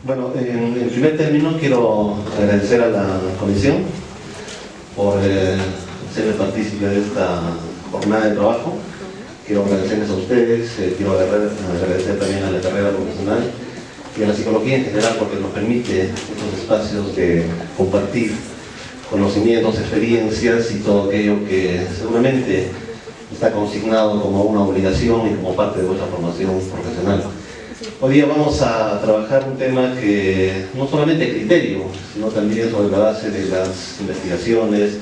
Bueno, en primer término quiero agradecer a la comisión por serme partícipe de esta jornada de trabajo. Quiero agradecerles a ustedes, quiero agradecer también a la carrera profesional y a la psicología en general porque nos permite estos espacios de compartir conocimientos, experiencias y todo aquello que seguramente está consignado como una obligación y como parte de vuestra formación profesional. Hoy día vamos a trabajar un tema que no solamente es criterio, sino también sobre la base de las investigaciones,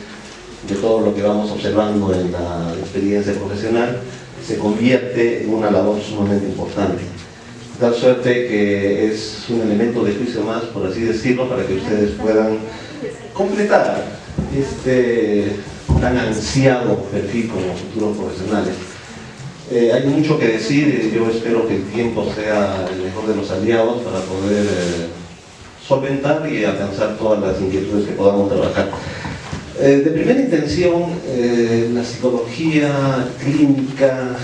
de todo lo que vamos observando en la experiencia profesional, se convierte en una labor sumamente importante. De tal suerte que es un elemento de juicio más, por así decirlo, para que ustedes puedan completar este tan ansiado perfil como futuros profesionales. Hay mucho que decir, yo espero que el tiempo sea el mejor de los aliados para poder solventar y alcanzar todas las inquietudes que podamos trabajar. De primera intención, la psicología clínica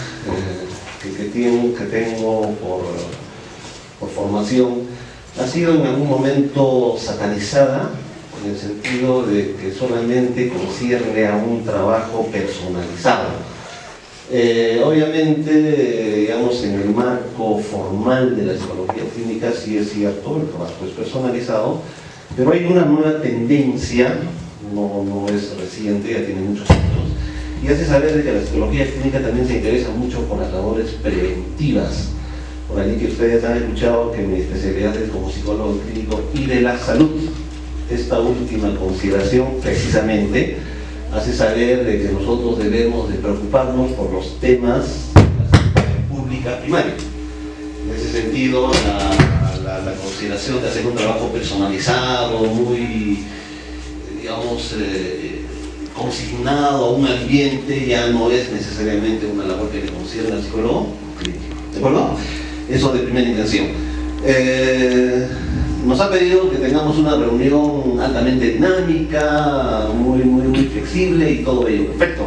que tengo por formación ha sido en algún momento satanizada en el sentido de que solamente concierne a un trabajo personalizado. Obviamente, digamos, en el marco formal de la psicología clínica sí es cierto, el trabajo es personalizado, pero hay una nueva tendencia, no es reciente, ya tiene muchos años, y hace saber de que la psicología clínica también se interesa mucho por las labores preventivas. Por allí que ustedes han escuchado que mi especialidad es como psicólogo clínico y de la salud. Esta última consideración precisamente hace saber de que nosotros debemos de preocuparnos por los temas de la salud pública primaria. En ese sentido, la consideración de hacer un trabajo personalizado, muy, digamos, consignado a un ambiente, ya no es necesariamente una labor que le concierne al psicólogo clínico. ¿De acuerdo? Eso de primera intención. Nos ha pedido que tengamos una reunión altamente dinámica, muy flexible y todo ello perfecto,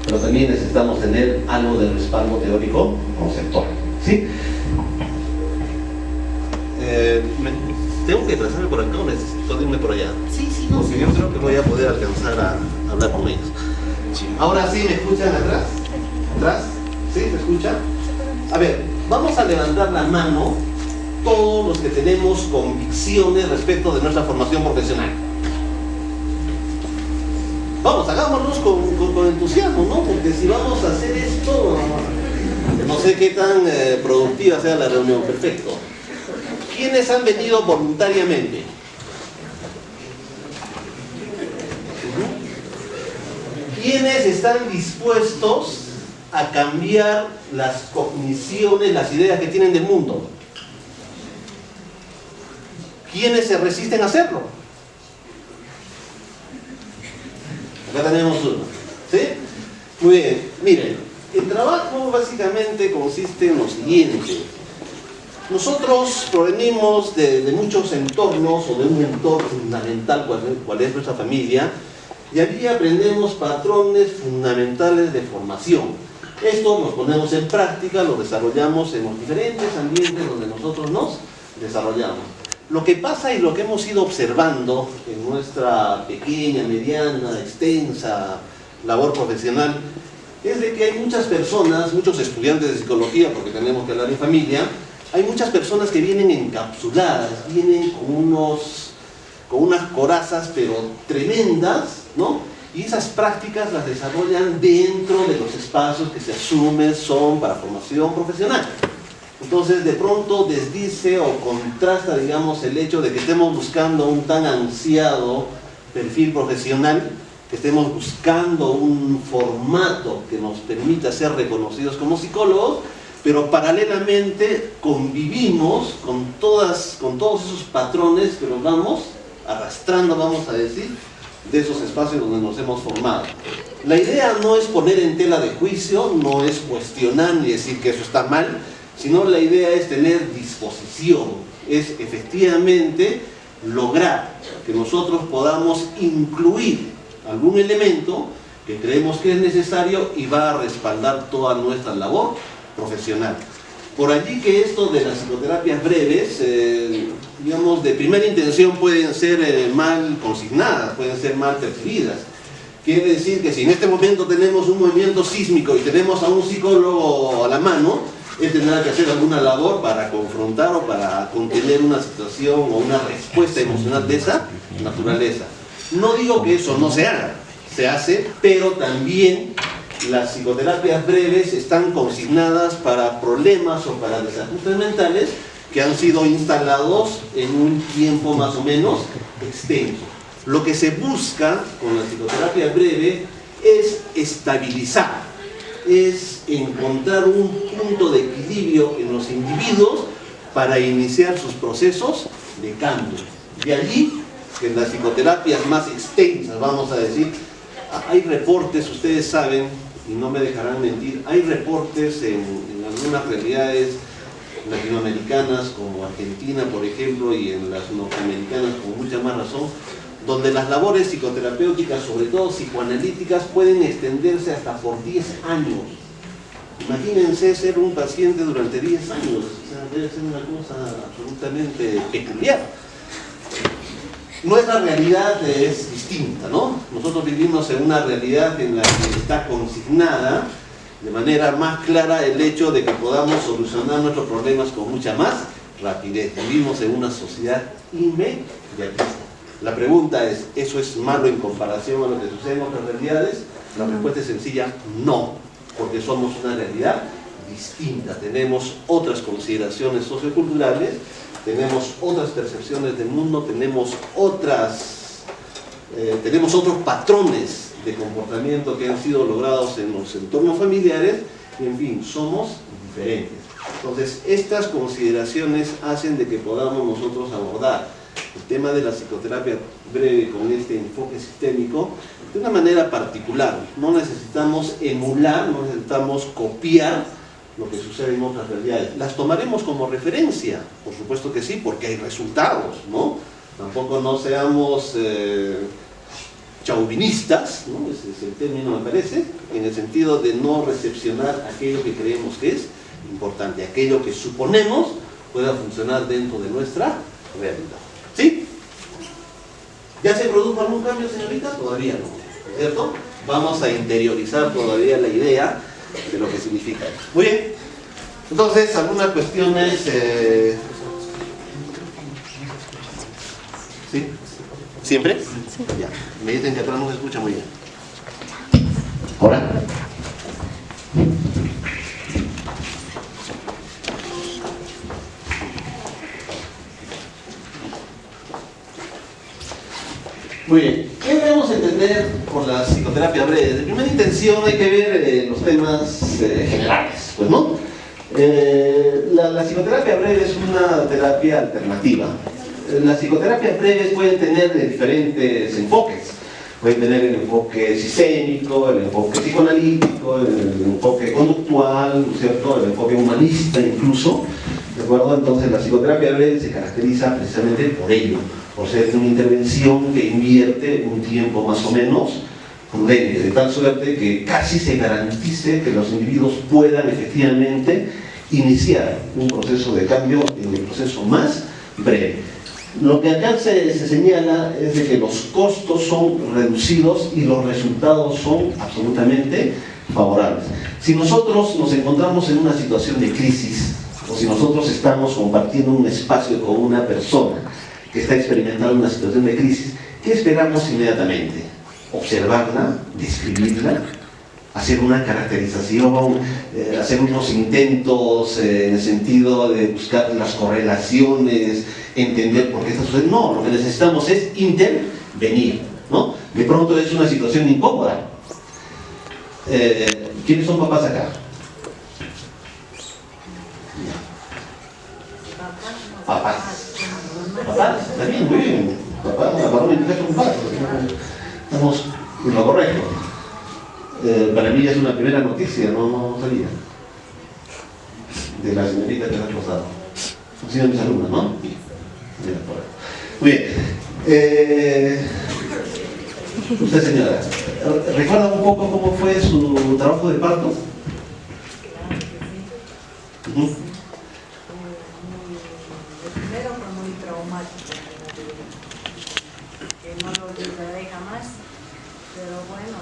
pero también necesitamos tener algo de respaldo teórico conceptual, ¿sí? ¿Tengo que trazarme por acá o necesito irme por allá? Sí, no. Porque yo creo que voy a poder alcanzar a hablar con ellos. Sí. Ahora sí, ¿me escuchan atrás? ¿Atrás? ¿Sí? ¿Me escuchan? A ver, vamos a levantar la mano todos los que tenemos convicciones respecto de nuestra formación profesional. Vamos, hagámoslos con entusiasmo, ¿no? Porque si vamos a hacer esto, no sé qué tan productiva sea la reunión. Perfecto. ¿Quiénes han venido voluntariamente? ¿Quiénes están dispuestos a cambiar las cogniciones, las ideas que tienen del mundo? ¿Quiénes se resisten a hacerlo? Acá tenemos uno, ¿sí? Muy bien, miren, el trabajo básicamente consiste en lo siguiente. Nosotros provenimos de muchos entornos o de un entorno fundamental cual es nuestra familia, y allí aprendemos patrones fundamentales de formación. Esto nos ponemos en práctica, lo desarrollamos en los diferentes ambientes donde nosotros nos desarrollamos. Lo que pasa y lo que hemos ido observando en nuestra pequeña, mediana, extensa labor profesional es de que hay muchas personas, muchos estudiantes de psicología, porque tenemos que hablar en familia, hay muchas personas que vienen encapsuladas, vienen con unas corazas pero tremendas, ¿no? Y esas prácticas las desarrollan dentro de los espacios que se asumen son para formación profesional. Entonces de pronto desdice o contrasta, digamos, el hecho de que estemos buscando un tan ansiado perfil profesional, que estemos buscando un formato que nos permita ser reconocidos como psicólogos, pero paralelamente convivimos con todos esos patrones que nos vamos arrastrando, vamos a decir, de esos espacios donde nos hemos formado. La idea no es poner en tela de juicio, no es cuestionar ni decir que eso está mal, sino la idea es tener disposición, es efectivamente lograr que nosotros podamos incluir algún elemento que creemos que es necesario y va a respaldar toda nuestra labor profesional. Por allí que esto de las psicoterapias breves, digamos, de primera intención pueden ser mal consignadas, pueden ser mal percibidas. Quiere decir que si en este momento tenemos un movimiento sísmico y tenemos a un psicólogo a la mano, él tendrá que hacer alguna labor para confrontar o para contener una situación o una respuesta emocional de esa naturaleza. No digo que eso no se haga, se hace, pero también las psicoterapias breves están consignadas para problemas o para desajustes mentales que han sido instalados en un tiempo más o menos extenso. Lo que se busca con la psicoterapia breve es estabilizar, es encontrar un punto de equilibrio en los individuos para iniciar sus procesos de cambio. De allí que en las psicoterapias más extensas, vamos a decir, hay reportes, ustedes saben, y no me dejarán mentir, hay reportes en algunas realidades latinoamericanas como Argentina, por ejemplo, y en las norteamericanas con mucha más razón, donde las labores psicoterapéuticas, sobre todo psicoanalíticas, pueden extenderse hasta por 10 años. Imagínense ser un paciente durante 10 años, o sea, debe ser una cosa absolutamente peculiar. Nuestra realidad es distinta, ¿no? Nosotros vivimos en una realidad en la que está consignada de manera más clara el hecho de que podamos solucionar nuestros problemas con mucha más rapidez. Vivimos en una sociedad inmediatista. La pregunta es, ¿eso es malo en comparación a lo que sucede en otras realidades? La respuesta es sencilla, no, porque somos una realidad distinta. Tenemos otras consideraciones socioculturales, tenemos otras percepciones del mundo, tenemos otros patrones de comportamiento que han sido logrados en los entornos familiares, y en fin, somos diferentes. Entonces, estas consideraciones hacen de que podamos nosotros abordar el tema de la psicoterapia breve con este enfoque sistémico de una manera particular. No necesitamos emular, no necesitamos copiar lo que sucede en otras realidades. ¿Las tomaremos como referencia? Por supuesto que sí, porque hay resultados, ¿no? Tampoco no seamos chauvinistas, ¿no? Ese es el término, me parece, en el sentido de no recepcionar aquello que creemos que es importante, aquello que suponemos pueda funcionar dentro de nuestra realidad. ¿Sí? ¿Ya se produjo algún cambio, señorita? Todavía no, ¿cierto? Vamos a interiorizar todavía la idea de lo que significa. Muy bien. Entonces, algunas cuestiones... ¿Sí? ¿Siempre? Sí. Ya. Me dicen que atrás no se escucha muy bien. ¿Ahora? Muy bien. ¿Qué debemos entender por la psicoterapia breve? De primera intención hay que ver los temas generales, pues, ¿no? La psicoterapia breve es una terapia alternativa. Las psicoterapias breves pueden tener diferentes enfoques. Pueden tener el enfoque sistémico, el enfoque psicoanalítico, el enfoque conductual, ¿no es cierto? El enfoque humanista incluso, ¿de acuerdo? Entonces la psicoterapia breve se caracteriza precisamente por ello, por ser una intervención que invierte un tiempo más o menos prudente, de tal suerte que casi se garantice que los individuos puedan efectivamente iniciar un proceso de cambio en el proceso más breve. Lo que acá se señala es de que los costos son reducidos y los resultados son absolutamente favorables. Si nosotros nos encontramos en una situación de crisis, o si nosotros estamos compartiendo un espacio con una persona que está experimentando una situación de crisis, ¿qué esperamos inmediatamente? Observarla, describirla, hacer una caracterización, hacer unos intentos en el sentido de buscar las correlaciones, entender por qué está sucediendo. No, lo que necesitamos es intervenir, ¿no? De pronto es una situación incómoda. ¿Quiénes son papás acá? Papás. Papás, está bien, muy bien. Papás, varón indica un paso. Estamos en lo correcto. Para mí ya es una primera noticia, no sabía. De la señorita que la ha pasado. Han sido mis alumnas, ¿no? Muy bien. Usted, señora, ¿recuerda un poco cómo fue su trabajo de parto? primero fue muy traumático, que no lo olvidaré jamás, pero bueno,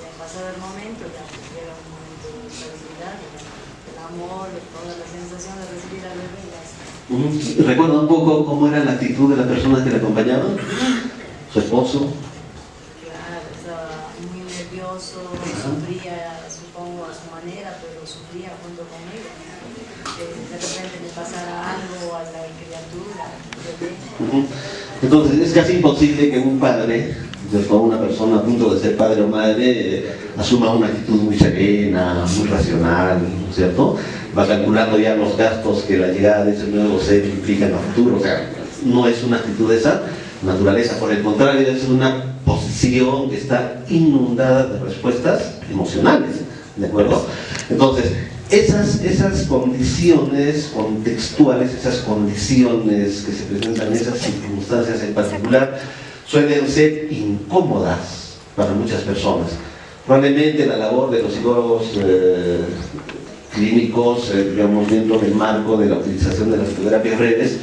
ya pasado el momento, ya llega un momento de estabilidad, el amor, toda la sensación de recibir al bebé. ¿Recuerda un poco cómo era la actitud de las personas que le acompañaban? ¿Su esposo? Claro, estaba muy nervioso, sufría, supongo, a su manera, pero sufría junto conmigo. De repente le pasara algo a la criatura, al bebé. Entonces es casi imposible que un padre, con una persona a punto de ser padre o madre, asuma una actitud muy serena, muy racional, ¿no es cierto? Va calculando ya los gastos que la llegada de ese nuevo ser implica en el futuro. O sea, no es una actitud de esa naturaleza, por el contrario, es una posición que está inundada de respuestas emocionales, ¿de acuerdo? Entonces, esas condiciones contextuales, esas condiciones que se presentan en esas circunstancias en particular, suelen ser incómodas para muchas personas. Probablemente la labor de los psicólogos clínicos, digamos, dentro del marco de la utilización de las psicoterapias breves,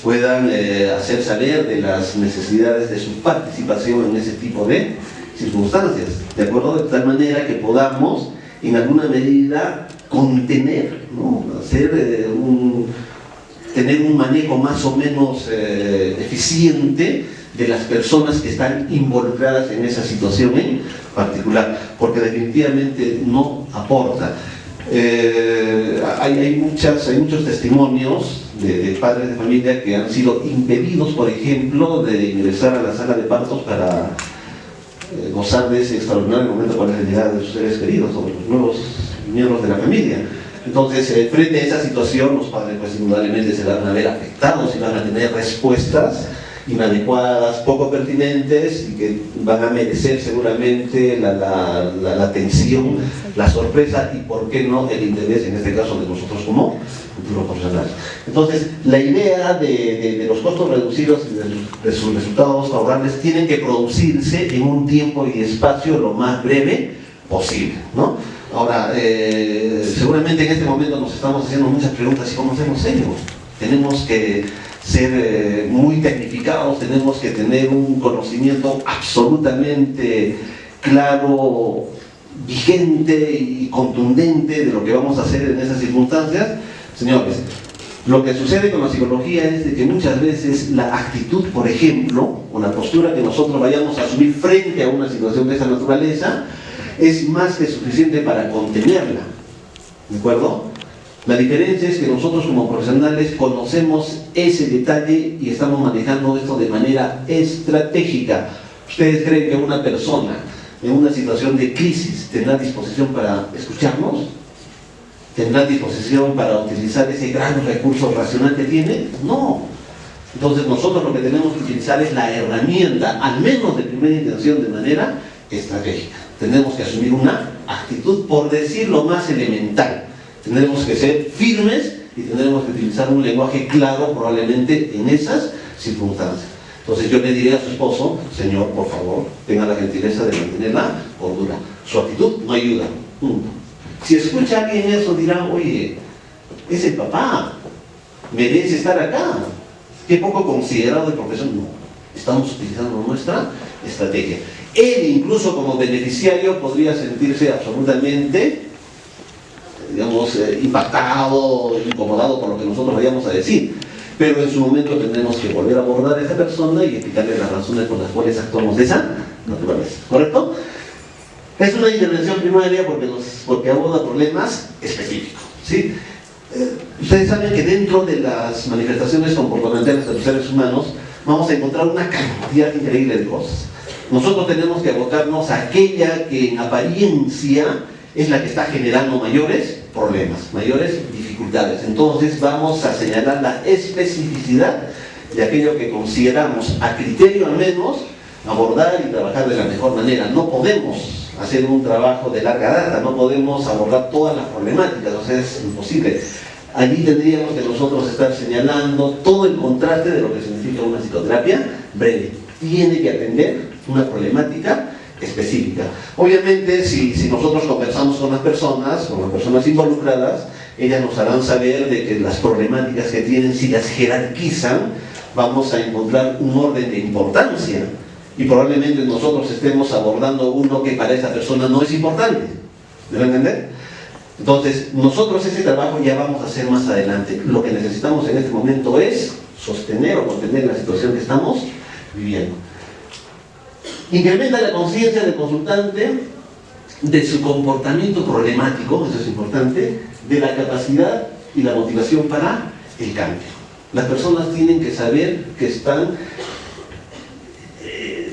puedan hacer saber de las necesidades de su participación en ese tipo de circunstancias, ¿de acuerdo? De tal manera que podamos, en alguna medida, contener, ¿no? Tener un manejo más o menos eficiente de las personas que están involucradas en esa situación en particular, porque definitivamente no aporta. Hay muchos testimonios de padres de familia que han sido impedidos, por ejemplo, de ingresar a la sala de partos para gozar de ese extraordinario momento para la llegada de sus seres queridos o de los nuevos miembros de la familia. Entonces, frente a esa situación, los padres pues indudablemente se van a ver afectados y van a tener respuestas inadecuadas, poco pertinentes, y que van a merecer seguramente la atención, la sorpresa y, por qué no, el interés, en este caso, de nosotros como futuros profesionales. Entonces, la idea de los costos reducidos y de sus resultados favorables tienen que producirse en un tiempo y espacio lo más breve posible, ¿no? Ahora, seguramente en este momento nos estamos haciendo muchas preguntas: ¿y cómo hacemos ello? Tenemos que ser muy tecnificados, tenemos que tener un conocimiento absolutamente claro, vigente y contundente de lo que vamos a hacer en esas circunstancias. Señores, lo que sucede con la psicología es de que muchas veces la actitud, por ejemplo, o la postura que nosotros vayamos a asumir frente a una situación de esa naturaleza, es más que suficiente para contenerla, ¿de acuerdo? La diferencia es que nosotros como profesionales conocemos ese detalle y estamos manejando esto de manera estratégica. ¿Ustedes creen que una persona en una situación de crisis tendrá disposición para escucharnos? ¿Tendrá disposición para utilizar ese gran recurso racional que tiene? No. Entonces nosotros lo que tenemos que utilizar es la herramienta, al menos de primera intención, de manera estratégica. Tenemos que asumir una actitud, por decirlo más elemental. Tendremos que ser firmes y tendremos que utilizar un lenguaje claro probablemente en esas circunstancias. Entonces yo le diré a su esposo: señor, por favor, tenga la gentileza de mantener la cordura. Su actitud no ayuda. Si escucha a alguien eso, dirá: oye, es el papá, merece estar acá. Qué poco considerado de profesión. No, estamos utilizando nuestra estrategia. Él, incluso como beneficiario, podría sentirse absolutamente, digamos, impactado, incomodado por lo que nosotros vayamos a decir, pero en su momento tendremos que volver a abordar a esa persona y explicarle las razones por las cuales actuamos de esa naturaleza, ¿correcto? Es una intervención primaria porque aborda problemas específicos, ¿sí? Ustedes saben que dentro de las manifestaciones comportamentales de los seres humanos vamos a encontrar una cantidad increíble de cosas. Nosotros tenemos que abocarnos a aquella que en apariencia es la que está generando mayores problemas, mayores dificultades. Entonces vamos a señalar la especificidad de aquello que consideramos, a criterio al menos, abordar y trabajar de la mejor manera. No podemos hacer un trabajo de larga data, no podemos abordar todas las problemáticas, o sea, es imposible. Allí tendríamos que nosotros estar señalando todo el contraste de lo que significa una psicoterapia breve. Tiene que atender una problemática específica. Obviamente, si nosotros conversamos con las personas involucradas, ellas nos harán saber de que las problemáticas que tienen, si las jerarquizan, vamos a encontrar un orden de importancia y probablemente nosotros estemos abordando uno que para esa persona no es importante. ¿Me va a entender? Entonces, nosotros ese trabajo ya vamos a hacer más adelante. Lo que necesitamos en este momento es sostener o contener la situación que estamos viviendo. Incrementa la conciencia del consultante de su comportamiento problemático, eso es importante, de la capacidad y la motivación para el cambio. Las personas tienen que saber que están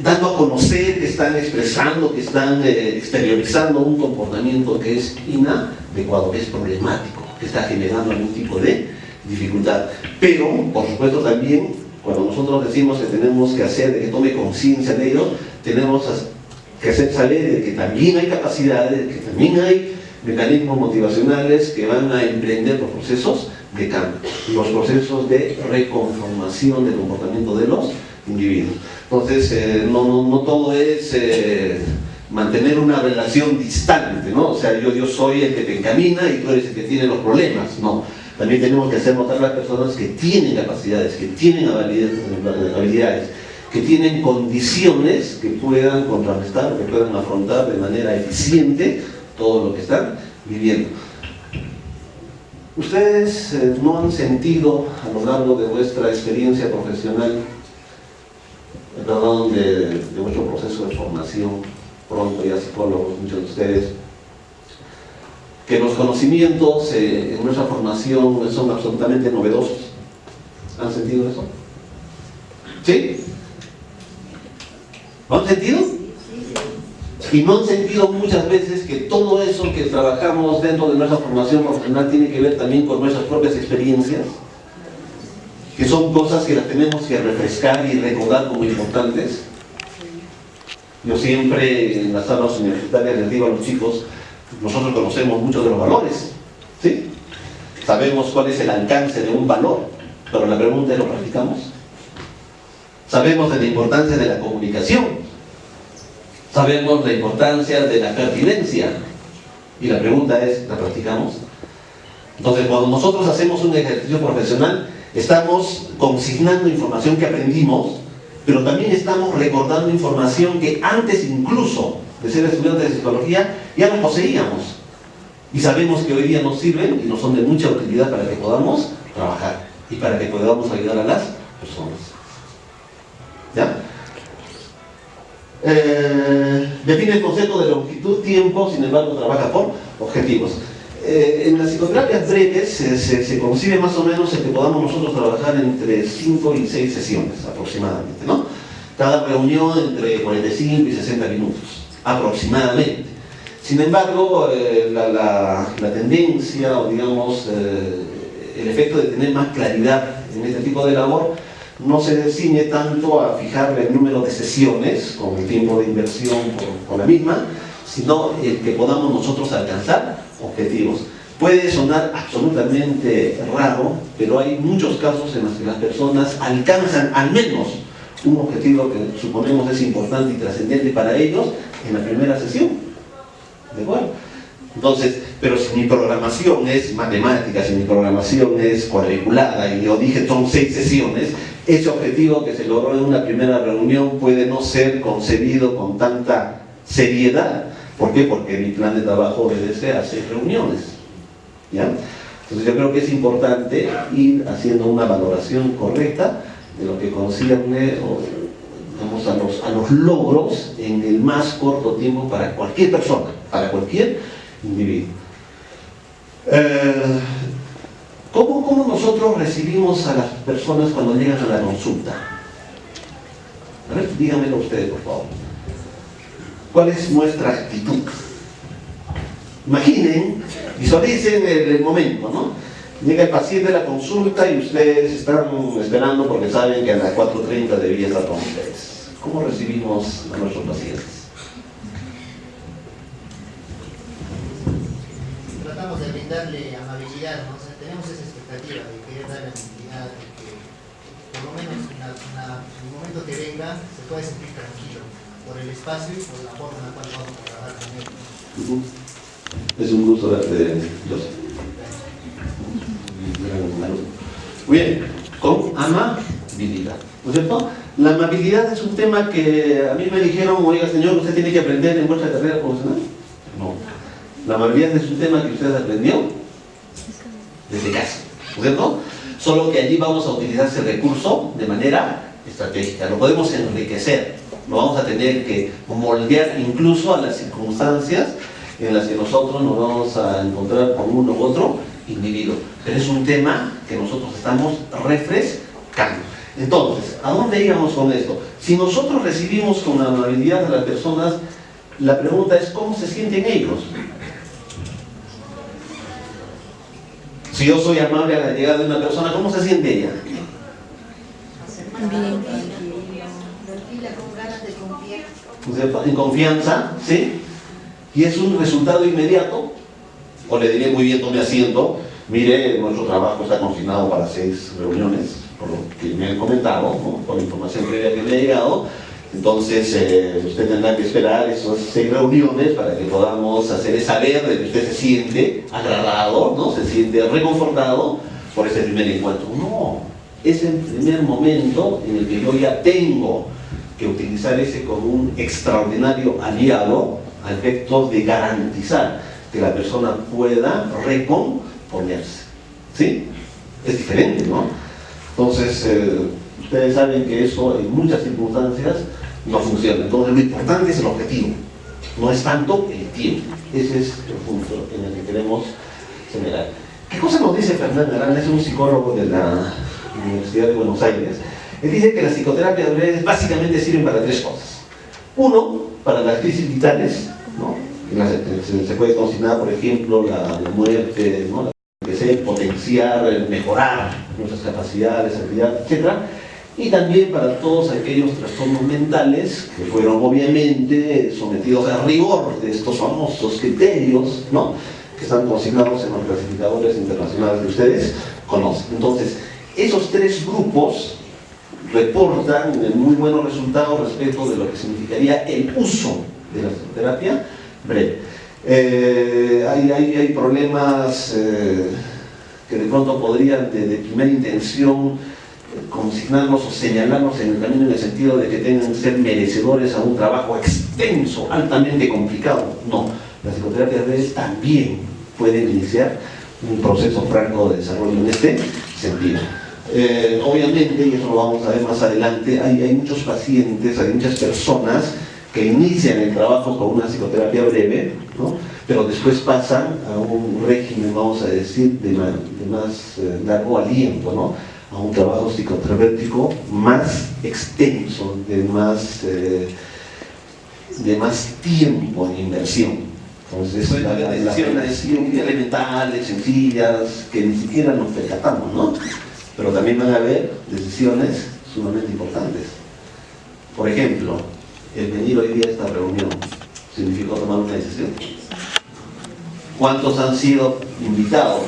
dando a conocer, que están expresando, que están exteriorizando un comportamiento que es inadecuado, que es problemático, que está generando algún tipo de dificultad. Pero, por supuesto, también, cuando nosotros decimos que tenemos que hacer, de que tome conciencia de ello, tenemos que hacer saber de que también hay capacidades, que también hay mecanismos motivacionales que van a emprender los procesos de cambio, los procesos de reconformación del comportamiento de los individuos. Entonces, no todo es mantener una relación distante, ¿no? O sea, yo soy el que te encamina y tú eres el que tiene los problemas, no. También tenemos que hacer notar a las personas que tienen capacidades, que tienen habilidades, que tienen condiciones que puedan contrarrestar, que puedan afrontar de manera eficiente todo lo que están viviendo. ¿Ustedes no han sentido a lo largo de vuestra experiencia profesional, perdón, de vuestro proceso de formación, pronto ya psicólogos, muchos de ustedes, que los conocimientos en nuestra formación son absolutamente novedosos? ¿Han sentido eso? ¿Sí? ¿Lo han sentido? Y no han sentido muchas veces que todo eso que trabajamos dentro de nuestra formación profesional tiene que ver también con nuestras propias experiencias, que son cosas que las tenemos que refrescar y recordar como importantes. Yo siempre en las aulas universitarias les digo a los chicos, nosotros conocemos muchos de los valores, ¿sí? Sabemos cuál es el alcance de un valor, pero la pregunta es, ¿lo practicamos? Sabemos de la importancia de la comunicación, sabemos la importancia de la pertinencia, y la pregunta es, ¿la practicamos? Entonces, cuando nosotros hacemos un ejercicio profesional, estamos consignando información que aprendimos, pero también estamos recordando información que antes incluso de ser estudiantes de psicología ya lo poseíamos, y sabemos que hoy día nos sirven y nos son de mucha utilidad para que podamos trabajar y para que podamos ayudar a las personas. ¿Ya? Define el concepto de longitud, tiempo, sin embargo trabaja por objetivos. En las psicoterapias breves se concibe más o menos el que podamos nosotros trabajar entre 5 y 6 sesiones aproximadamente, ¿no? Cada reunión entre 45 y 60 minutos aproximadamente. Sin embargo, la tendencia, o digamos, el efecto de tener más claridad en este tipo de labor no se ciñe tanto a fijarle el número de sesiones con el tiempo de inversión por la misma, sino el que podamos nosotros alcanzar objetivos. Puede sonar absolutamente raro, pero hay muchos casos en los que las personas alcanzan al menos un objetivo que suponemos es importante y trascendente para ellos en la primera sesión. ¿De acuerdo? Entonces, pero si mi programación es matemática, si mi programación es cuadriculada, y yo dije son 6 sesiones, ese objetivo que se logró en una primera reunión puede no ser concebido con tanta seriedad. ¿Por qué? Porque mi plan de trabajo obedece a 6 reuniones. ¿Ya? Entonces yo creo que es importante ir haciendo una valoración correcta de lo que concierne digamos, a los logros en el más corto tiempo para cualquier persona, para cualquier individuo. ¿Cómo nosotros recibimos a las personas cuando llegan a la consulta? A ver, díganmelo ustedes, por favor. ¿Cuál es nuestra actitud? Imaginen, visualicen el momento, ¿no? Llega el paciente a la consulta y ustedes están esperando porque saben que a las 4:30 debía estar con ustedes. ¿Cómo recibimos a nuestros pacientes? Tratamos de brindarle amabilidad, ¿no? O sea, tenemos esa expectativa de querer darle amabilidad, de que por lo menos en el momento que venga se puede sentir tranquilo por el espacio y por la forma en la cual vamos a trabajar con él. Es un gusto verte, José. Muy bien, con amabilidad, ¿no es cierto? La amabilidad es un tema que a mí me dijeron, oiga señor, ¿usted tiene que aprender en vuestra carrera profesional? No. La amabilidad es un tema que usted aprendió desde casa, ¿no es cierto? Solo que allí vamos a utilizar ese recurso de manera estratégica, lo podemos enriquecer, lo vamos a tener que moldear incluso a las circunstancias en las que nosotros nos vamos a encontrar con uno u otro individuo. Pero es un tema que nosotros estamos refrescando. Entonces, ¿a dónde íbamos con esto? Si nosotros recibimos con amabilidad a las personas, la pregunta es ¿cómo se sienten ellos? Si yo soy amable a la llegada de una persona, ¿cómo se siente ella? Tranquila, con ganas de confiar. ¿No es cierto? En confianza, ¿sí? Y es un resultado inmediato. O le diré, muy bien, tome asiento. Mire, nuestro trabajo está consignado para 6 reuniones, por lo que me han comentado, ¿no? Por la información previa que me ha llegado. Entonces, usted tendrá que esperar esas 6 reuniones para que podamos hacerle saber de que usted se siente agradado, ¿no? Se siente reconfortado por ese primer encuentro. No, es el primer momento en el que yo ya tengo que utilizar ese como un extraordinario aliado a efectos de garantizar que la persona pueda recomponerse. ¿Sí? Es diferente, ¿no? Entonces, ustedes saben que eso en muchas circunstancias no funciona. Entonces, lo importante es el objetivo, no es tanto el tiempo. Ese es el punto en el que queremos señalar. ¿Qué cosa nos dice Fernando Arana? Es un psicólogo de la Universidad de Buenos Aires. Él dice que las psicoterapias breves básicamente sirven para 3 cosas. Uno, para las crisis vitales, ¿no? Se puede consignar, por ejemplo, la muerte, ¿no? Que sea potenciar, mejorar nuestras capacidades, habilidades, etc. Y también para todos aquellos trastornos mentales que fueron obviamente sometidos al rigor de estos famosos criterios, ¿no? Que están consignados en los clasificadores internacionales que ustedes conocen. Entonces, esos 3 grupos reportan muy buenos resultados respecto de lo que significaría el uso de la psicoterapia breve. Hay problemas que de pronto podrían de primera intención consignarnos o señalarnos en el camino en el sentido de que tengan que ser merecedores a un trabajo extenso, altamente complicado. No, las psicoterapias breves también pueden iniciar un proceso franco de desarrollo en este sentido. Obviamente, y eso lo vamos a ver más adelante, hay muchos pacientes, hay muchas personas que inician el trabajo con una psicoterapia breve, ¿no? Pero después pasan a un régimen, vamos a decir, de más largo aliento, ¿no? A un trabajo psicoterapéutico más extenso, de más tiempo en inversión. Entonces, las decisiones muy elementales, sencillas, que ni siquiera nos percatamos, ¿no? Pero también van a haber decisiones sumamente importantes. Por ejemplo, el venir hoy día a esta reunión significó tomar una decisión. ¿Cuántos han sido invitados?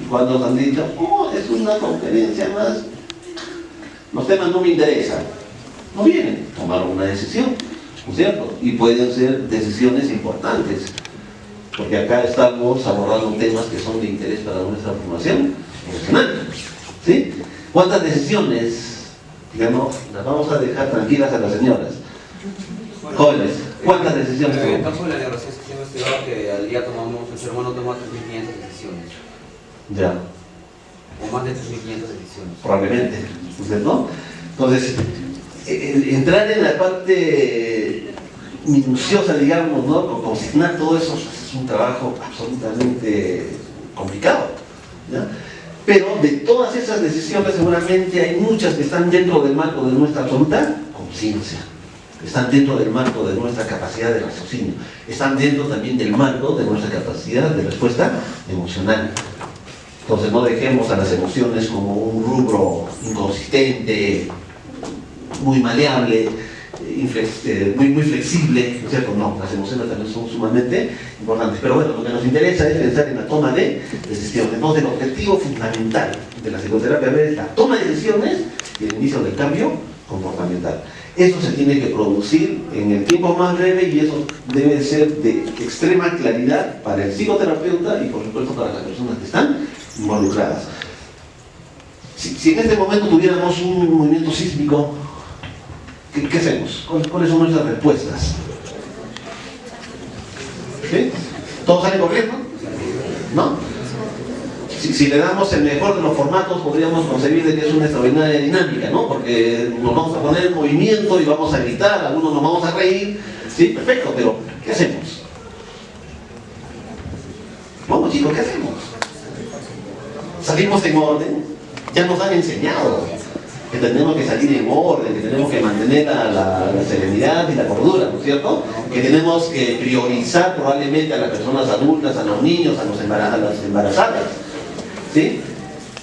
¿Cuántos han dicho, oh, es una conferencia más, los temas no me interesan? No vienen, tomaron una decisión, ¿no es cierto? Y pueden ser decisiones importantes, porque acá estamos abordando temas que son de interés para nuestra formación profesional, ¿sí? ¿Cuántas decisiones? Digamos, las vamos a dejar tranquilas a las señoras. Jóvenes, ¿cuántas decisiones? En el campo de la negociación hemos estudiado que al día tomamos, el ser humano toma 3.500 decisiones. Ya. O más de 3.500 decisiones. Probablemente, ¿no? Entonces, entrar en la parte minuciosa, digamos, ¿no? Consignar todo eso es un trabajo absolutamente complicado, ¿ya? Pero de todas esas decisiones seguramente hay muchas que están dentro del marco de nuestra absoluta conciencia, están dentro del marco de nuestra capacidad de raciocinio, están dentro también del marco de nuestra capacidad de respuesta emocional. Entonces no dejemos a las emociones como un rubro inconsistente, muy maleable, muy flexible, ¿no es cierto? No, las emociones también son sumamente importantes. Pero bueno, lo que nos interesa es pensar en la toma de decisiones. Entonces el objetivo fundamental de la psicoterapia es la toma de decisiones y el inicio del cambio comportamental. Eso se tiene que producir en el tiempo más breve y eso debe ser de extrema claridad para el psicoterapeuta y por supuesto para las personas que están involucradas. Si en este momento tuviéramos un movimiento sísmico, ¿qué hacemos? ¿Cuáles son nuestras respuestas? ¿Sí? ¿Todos salen corriendo? ¿No? Si le damos el mejor de los formatos, podríamos concebir de que es una extraordinaria dinámica, ¿no? Porque nos vamos a poner en movimiento y vamos a gritar, algunos nos vamos a reír, ¿sí? Perfecto, pero ¿qué hacemos? Vamos chicos, ¿qué hacemos? ¿Salimos en orden? Ya nos han enseñado que tenemos que salir en orden, que tenemos que mantener la serenidad y la cordura, ¿no es cierto? Que tenemos que priorizar probablemente a las personas adultas, a los niños, a las embarazadas, ¿sí?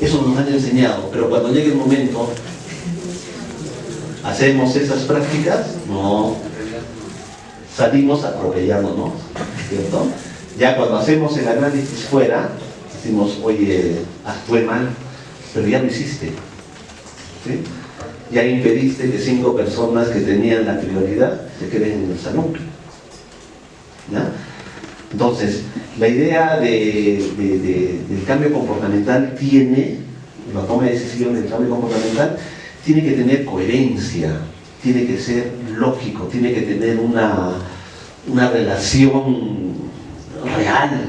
Eso nos han enseñado, pero cuando llegue el momento, ¿hacemos esas prácticas? No. Salimos atropellándonos, ¿cierto? Ya cuando hacemos el análisis fuera, decimos, oye, actué mal, pero ya lo hiciste, ¿sí? Ya impediste que 5 personas que tenían la prioridad se queden en el salón, ¿ya? Entonces, la idea del cambio comportamental la toma de decisión del cambio comportamental tiene que tener coherencia, tiene que ser lógico, tiene que tener una relación real,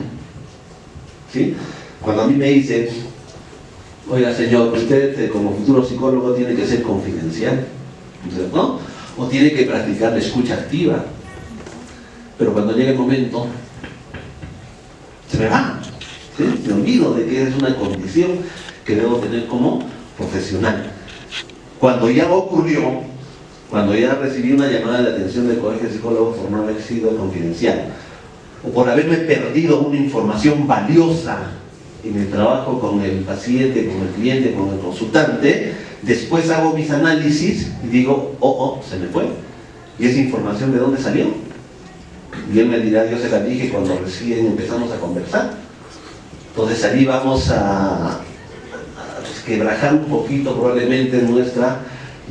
¿sí? Cuando a mí me dicen, oiga señor, usted como futuro psicólogo tiene que ser confidencial, ¿no? O tiene que practicar la escucha activa, pero cuando llega el momento, se me va, ¿sí? Me olvido de que es una condición que debo tener como profesional. Cuando ya ocurrió, cuando ya recibí una llamada de atención del colegio de psicólogos por no haber sido confidencial, o por haberme perdido una información valiosa en el trabajo con el paciente, con el cliente, con el consultante, después hago mis análisis y digo, se me fue. ¿Y esa información de dónde salió? Y él me dirá, yo se la dije cuando recién empezamos a conversar. Entonces ahí vamos a quebrajar un poquito probablemente nuestra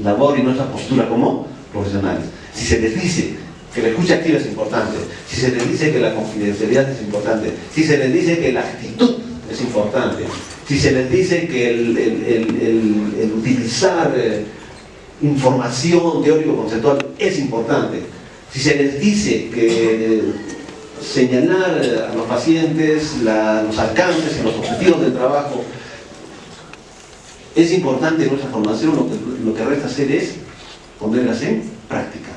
labor y nuestra postura como profesionales. Si se les dice que la escucha activa es importante, si se les dice que la confidencialidad es importante, si se les dice que la actitud es importante, si se les dice que el utilizar información teórico-conceptual es importante, si se les dice que señalar a los pacientes los alcances y los objetivos del trabajo es importante en nuestra formación, lo que resta hacer es ponerlas en práctica.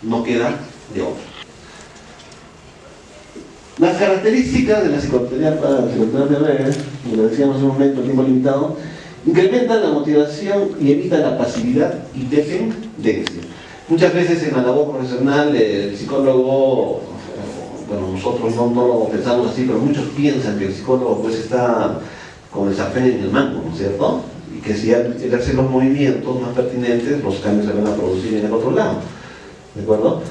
No queda de otra. Las características de la psicoterapia breve, como decíamos en un momento, tiempo limitado, incrementan la motivación y evitan la pasividad y dependencia. Muchas veces en la labor profesional el psicólogo, bueno, nosotros no lo pensamos así, pero muchos piensan que el psicólogo pues está con el sartén en el mango, ¿no es cierto? Y que si él hace los movimientos más pertinentes, los cambios se van a producir en el otro lado, ¿de acuerdo?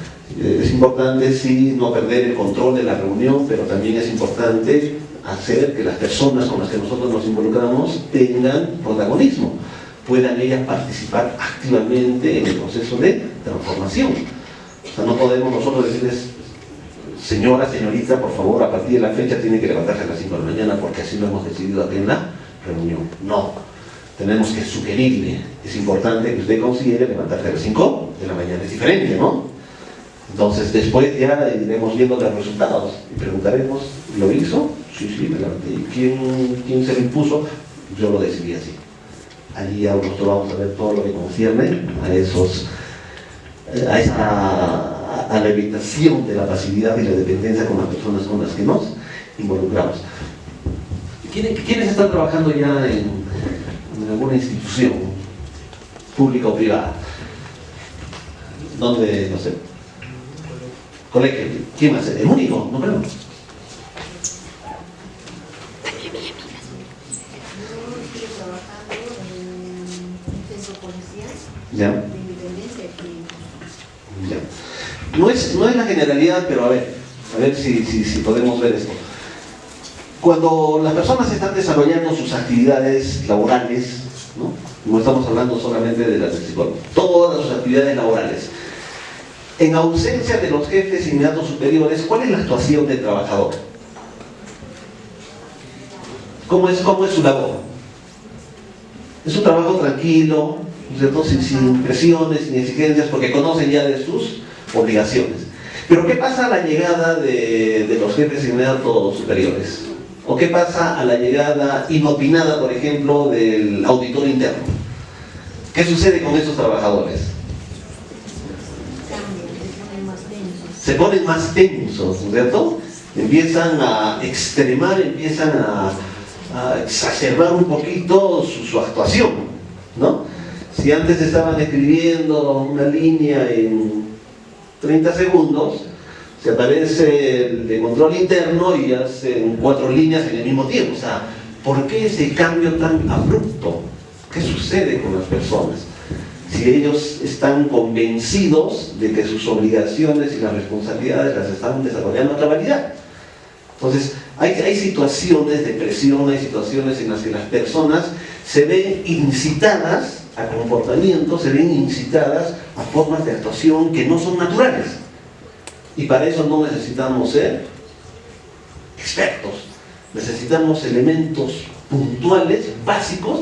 Es importante, sí, no perder el control de la reunión, pero también es importante hacer que las personas con las que nosotros nos involucramos tengan protagonismo, puedan ellas participar activamente en el proceso de transformación. O sea, no podemos nosotros decirles, señora, señorita, por favor, a partir de la fecha tiene que levantarse a las 5 de la mañana porque así lo hemos decidido aquí en la reunión. No, tenemos que sugerirle, es importante que usted considere levantarse a las 5 de la mañana, es diferente, ¿no? Entonces después ya iremos viendo los resultados y preguntaremos, ¿lo hizo? Sí, me levanté. ¿Y quién se lo impuso? Yo lo decidí así. Allí ya nosotros vamos a ver todo lo que concierne a la evitación de la pasividad y la dependencia con las personas con las que nos involucramos. ¿Quiénes están trabajando ya en alguna institución pública o privada? ¿Dónde? No sé. Colegio. ¿Quién más? ¿El único? No creo. ¿Ya? Ya. No es la generalidad, pero a ver si podemos ver esto. Cuando las personas están desarrollando sus actividades laborales, no estamos hablando solamente de las del psicólogo, todas sus actividades laborales, en ausencia de los jefes inmediatos superiores, ¿cuál es la actuación del trabajador? ¿Cómo es su labor? Es un trabajo tranquilo, ¿no es cierto? Sin presiones, sin exigencias, porque conocen ya de sus obligaciones. Pero ¿qué pasa a la llegada de los jefes inmediatos superiores? ¿O qué pasa a la llegada inopinada, por ejemplo, del auditor interno? ¿Qué sucede con esos trabajadores? Se ponen más tensos, ¿no es cierto? Empiezan a extremar, empiezan a exacerbar un poquito su actuación, ¿no? Si antes estaban escribiendo una línea en 30 segundos, se aparece el de control interno y hacen 4 líneas en el mismo tiempo. O sea, ¿por qué ese cambio tan abrupto? ¿Qué sucede con las personas? Si ellos están convencidos de que sus obligaciones y las responsabilidades las están desarrollando a cabalidad. Entonces, hay situaciones de presión, hay situaciones en las que las personas se ven incitadas a comportamientos, se ven incitadas a formas de actuación que no son naturales. Y para eso no necesitamos ser expertos, necesitamos elementos puntuales, básicos,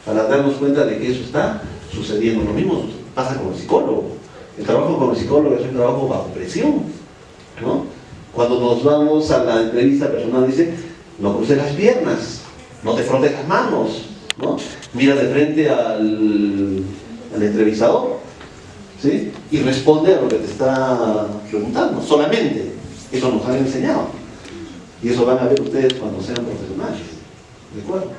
para darnos cuenta de que eso está sucediendo. Lo mismo pasa con el psicólogo. El trabajo con el psicólogo es un trabajo bajo presión, ¿no? Cuando nos vamos a la entrevista personal, dice, no cruces las piernas, no te frotes las manos, ¿no? Mira de frente al entrevistador, ¿sí? Y responde a lo que te está preguntando, solamente. Eso nos han enseñado. Y eso van a ver ustedes cuando sean profesionales. ¿De acuerdo?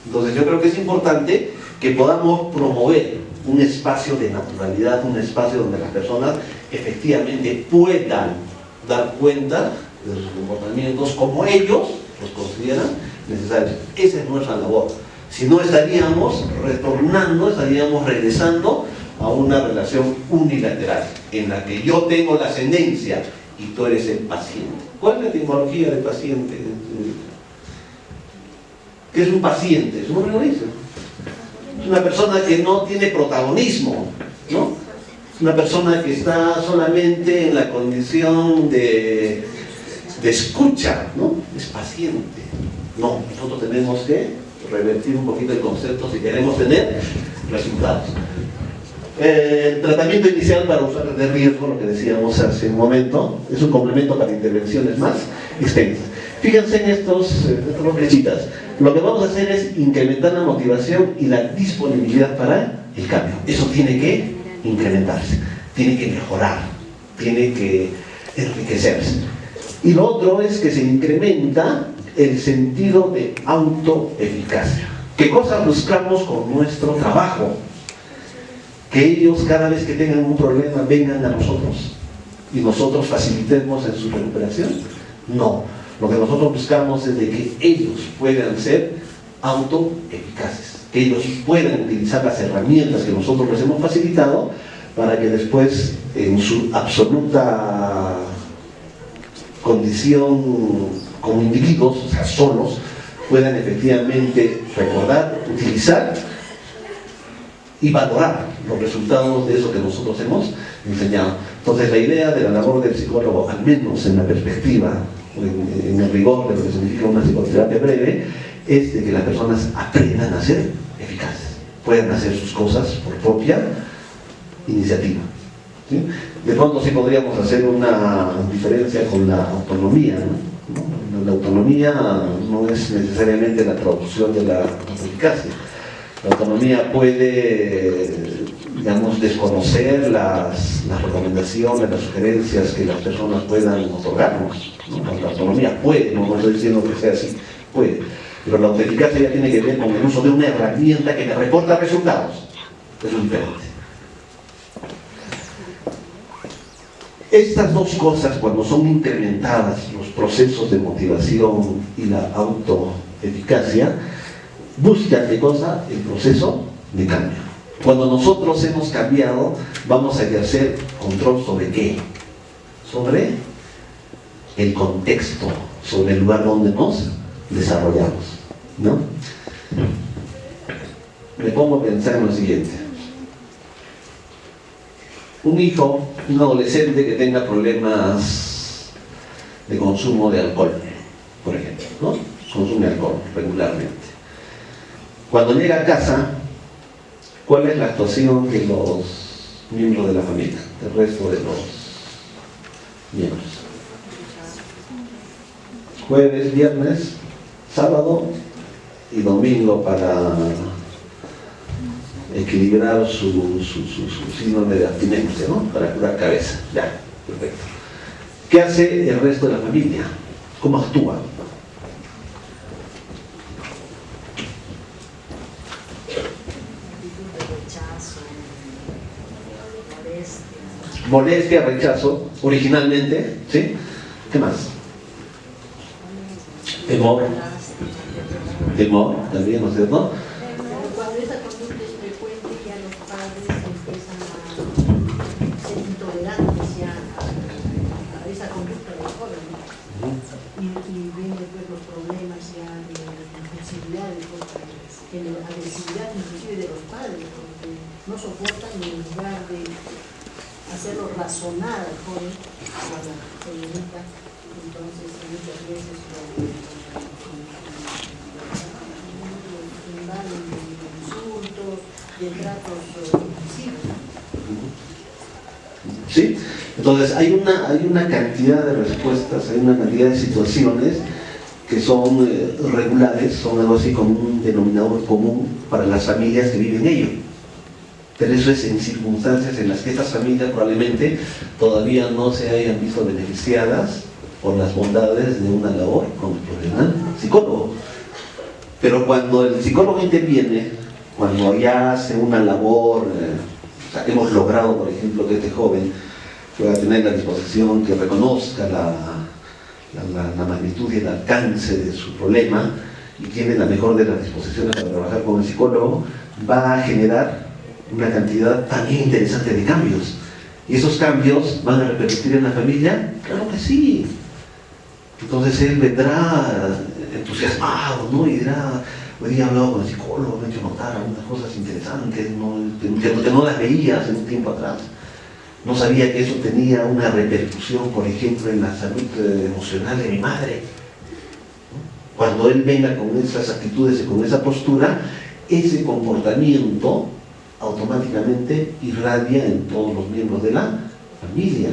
Entonces yo creo que es importante que podamos promover un espacio de naturalidad, un espacio donde las personas efectivamente puedan dar cuenta de sus comportamientos como ellos los consideran necesarios. Esa es nuestra labor. Si no, estaríamos retornando, estaríamos regresando a una relación unilateral en la que yo tengo la ascendencia y tú eres el paciente. ¿Cuál es la etimología de paciente? ¿Qué es un paciente? Su nombre lo dice. Es una persona que no tiene protagonismo, ¿no? Es una persona que está solamente en la condición de escucha, ¿no? Es paciente. No, nosotros tenemos que revertir un poquito el concepto si queremos tener resultados. El tratamiento inicial para usuarios de riesgo, lo que decíamos hace un momento, es un complemento para intervenciones más extensas. Fíjense en estas dos flechitas. Lo que vamos a hacer es incrementar la motivación y la disponibilidad para el cambio. Eso tiene que incrementarse, tiene que mejorar, tiene que enriquecerse. Y lo otro es que se incrementa el sentido de autoeficacia. ¿Qué cosas buscamos con nuestro trabajo? Que ellos cada vez que tengan un problema vengan a nosotros y nosotros facilitemos en su recuperación. No, lo que nosotros buscamos es de que ellos puedan ser autoeficaces, que ellos puedan utilizar las herramientas que nosotros les hemos facilitado para que después en su absoluta condición como individuos, o sea, solos, puedan efectivamente recordar, utilizar y valorar los resultados de eso que nosotros hemos enseñado. Entonces la idea de la labor del psicólogo, al menos en la perspectiva, en el rigor de lo que significa una psicoterapia breve, es de que las personas aprendan a ser eficaces, puedan hacer sus cosas por propia iniciativa, ¿sí? De pronto sí podríamos hacer una diferencia con la autonomía, ¿no? La autonomía no es necesariamente la traducción de la eficacia. La autonomía puede, digamos, desconocer las recomendaciones, las sugerencias que las personas puedan otorgarnos, ¿no? La autonomía puede, no estoy diciendo que sea así, puede. Pero la autoeficacia ya tiene que ver con el uso de una herramienta que me reporta resultados. Eso es diferente. Estas dos cosas, cuando son incrementadas, los procesos de motivación y la autoeficacia, buscan ¿qué cosa? El proceso de cambio. Cuando nosotros hemos cambiado, vamos a ejercer control ¿sobre qué? Sobre el contexto, sobre el lugar donde nos desarrollamos, ¿no? Me pongo a pensar en lo siguiente. Un hijo, un adolescente que tenga problemas de consumo de alcohol, por ejemplo, ¿no? Consume alcohol regularmente. Cuando llega a casa, ¿Cuál es la actuación de los miembros de la familia, del resto de los miembros? Jueves, viernes, sábado y domingo para equilibrar su síndrome de abstinencia, ¿no? Para curar cabeza. Ya, perfecto. ¿Qué hace el resto de la familia? ¿Cómo actúa? Molestia, rechazo, originalmente, ¿sí? ¿Qué más? Temor. Temor, también, ¿no es cierto? Cuando esa conducta es frecuente, ya los padres empiezan a ser intolerantes ya a esa conducta del joven, ¿no? Y ven después los problemas ya de impulsividad, de la agresividad inclusive de los padres, porque no soportan en lugar de hacerlo razonar al joven, a la jovenita, entonces muchas veces lo invaden de insultos, de tratos impulsivos. ¿Sí? Entonces hay una cantidad de respuestas, hay una cantidad de situaciones que son regulares, son algo así como un denominador común para las familias que viven ello. Pero eso es en circunstancias en las que estas familias probablemente todavía no se hayan visto beneficiadas por las bondades de una labor con el profesional psicólogo. Pero cuando el psicólogo interviene, cuando ya hace una labor, o sea, hemos logrado, por ejemplo, que este joven pueda tener la disposición, que reconozca la magnitud y el alcance de su problema y tiene la mejor de las disposiciones para trabajar con el psicólogo, va a generar una cantidad también interesante de cambios. ¿Y esos cambios van a repercutir en la familia? Claro que sí. Entonces él vendrá entusiasmado, ¿no? Y dirá, hoy día he hablado con el psicólogo, me ha hecho notar algunas cosas interesantes, ¿no? que no las veía hace un tiempo atrás. No sabía que eso tenía una repercusión, por ejemplo, en la salud emocional de mi madre. Cuando él venga con esas actitudes y con esa postura, ese comportamiento automáticamente irradia en todos los miembros de la familia.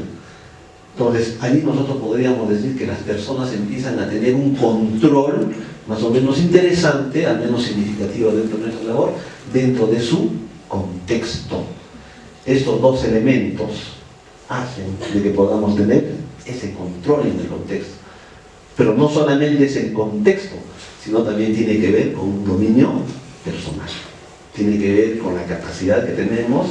Entonces, ahí nosotros podríamos decir que las personas empiezan a tener un control más o menos interesante, al menos significativo dentro de nuestra labor, dentro de su contexto. Estos dos elementos hacen de que podamos tener ese control en el contexto. Pero no solamente es el contexto, sino también tiene que ver con un dominio personal. Tiene que ver con la capacidad que tenemos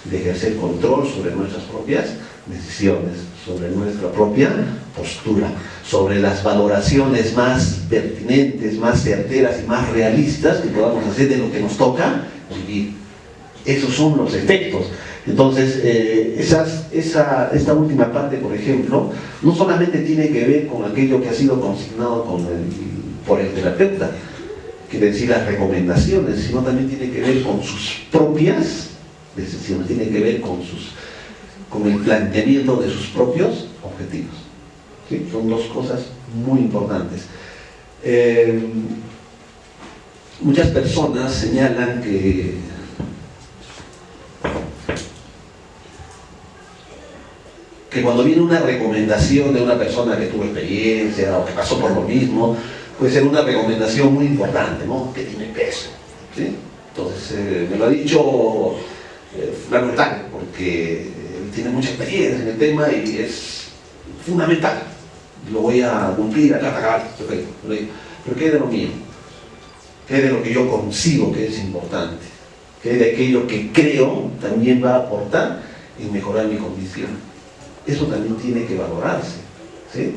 de ejercer control sobre nuestras propias decisiones, sobre nuestra propia postura, sobre las valoraciones más pertinentes, más certeras y más realistas que podamos hacer de lo que nos toca vivir. Esos son los efectos. Entonces, esta última parte, por ejemplo, no solamente tiene que ver con aquello que ha sido consignado por el terapeuta, quiere decir las recomendaciones, sino también tiene que ver con sus propias decisiones, tiene que ver con el planteamiento de sus propios objetivos. ¿Sí? Son dos cosas muy importantes. Muchas personas señalan que cuando viene una recomendación de una persona que tuvo experiencia o que pasó por lo mismo, puede ser una recomendación muy importante, ¿no? Que tiene peso, ¿sí? Entonces, me lo ha dicho fulano de tal, porque él tiene mucha experiencia en el tema y es fundamental. Lo voy a cumplir a carta cabal, perfecto. Pero ¿qué es de lo mío? ¿Qué es de lo que yo consigo que es importante? ¿Qué es de aquello que creo también va a aportar en mejorar mi condición? Eso también tiene que valorarse, ¿sí?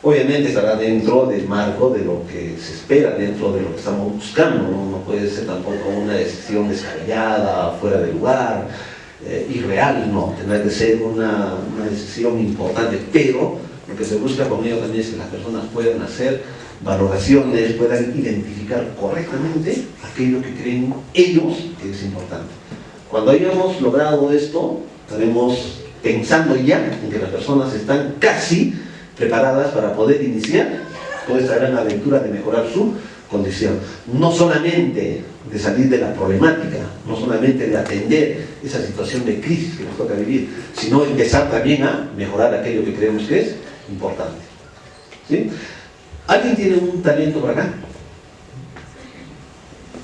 Obviamente estará dentro del marco de lo que se espera, dentro de lo que estamos buscando, ¿no? No puede ser tampoco una decisión descabellada, fuera de lugar, irreal, no, tendrá que ser una decisión importante, pero lo que se busca con ello también es que las personas puedan hacer valoraciones, puedan identificar correctamente aquello que creen ellos que es importante. Cuando hayamos logrado esto, estaremos pensando ya en que las personas están casi preparadas para poder iniciar toda esta gran aventura de mejorar su condición. No solamente de salir de la problemática, no solamente de atender esa situación de crisis que nos toca vivir, sino empezar también a mejorar aquello que creemos que es importante. ¿Sí? ¿Alguien tiene un talento por acá?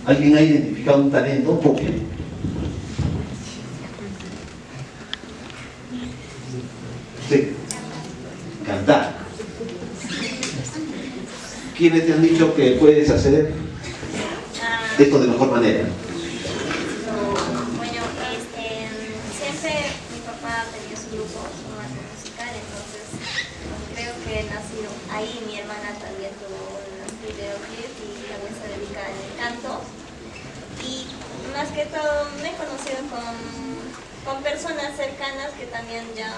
¿Alguien ha identificado un talento propio? Sí. Cantar. ¿Quiénes te han dicho que puedes hacer esto de mejor manera? Bueno, siempre mi papá tenía su grupo, su banda musical, entonces creo que nació ahí. Mi hermana también tuvo los videoclips y también se dedica al canto. Y más que todo me he conocido con personas cercanas que también ya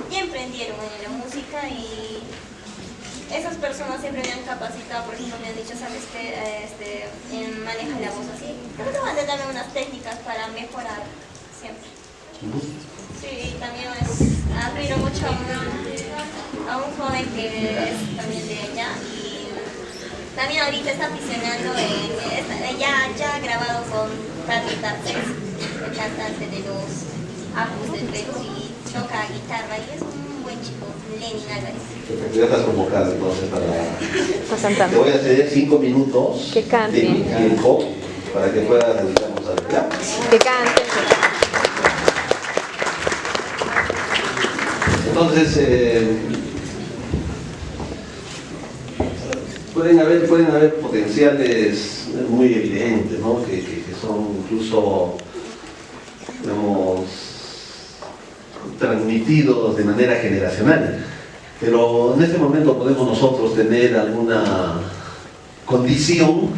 emprendieron en la música, y esas personas siempre me han capacitado. Por ejemplo, me han dicho, ¿sabes qué? Maneja la voz así. Pero te van a darme unas técnicas para mejorar siempre. Sí, y también admiro mucho a un joven que es también de allá, y también ahorita está aficionando, ya ha grabado con Tato Tarses, el cantante de los Ajus del Perú, y toca guitarra, y es un buen chico, Lenin Álvarez. Ya estás convocado entonces para... Te voy a ceder 5 minutos que cante, de mi tiempo para que puedas dedicarnos a ver. Que cante. Entonces, pueden haber potenciales muy evidentes, ¿no? que son incluso, digamos, transmitidos de manera generacional. Pero en este momento podemos nosotros tener alguna condición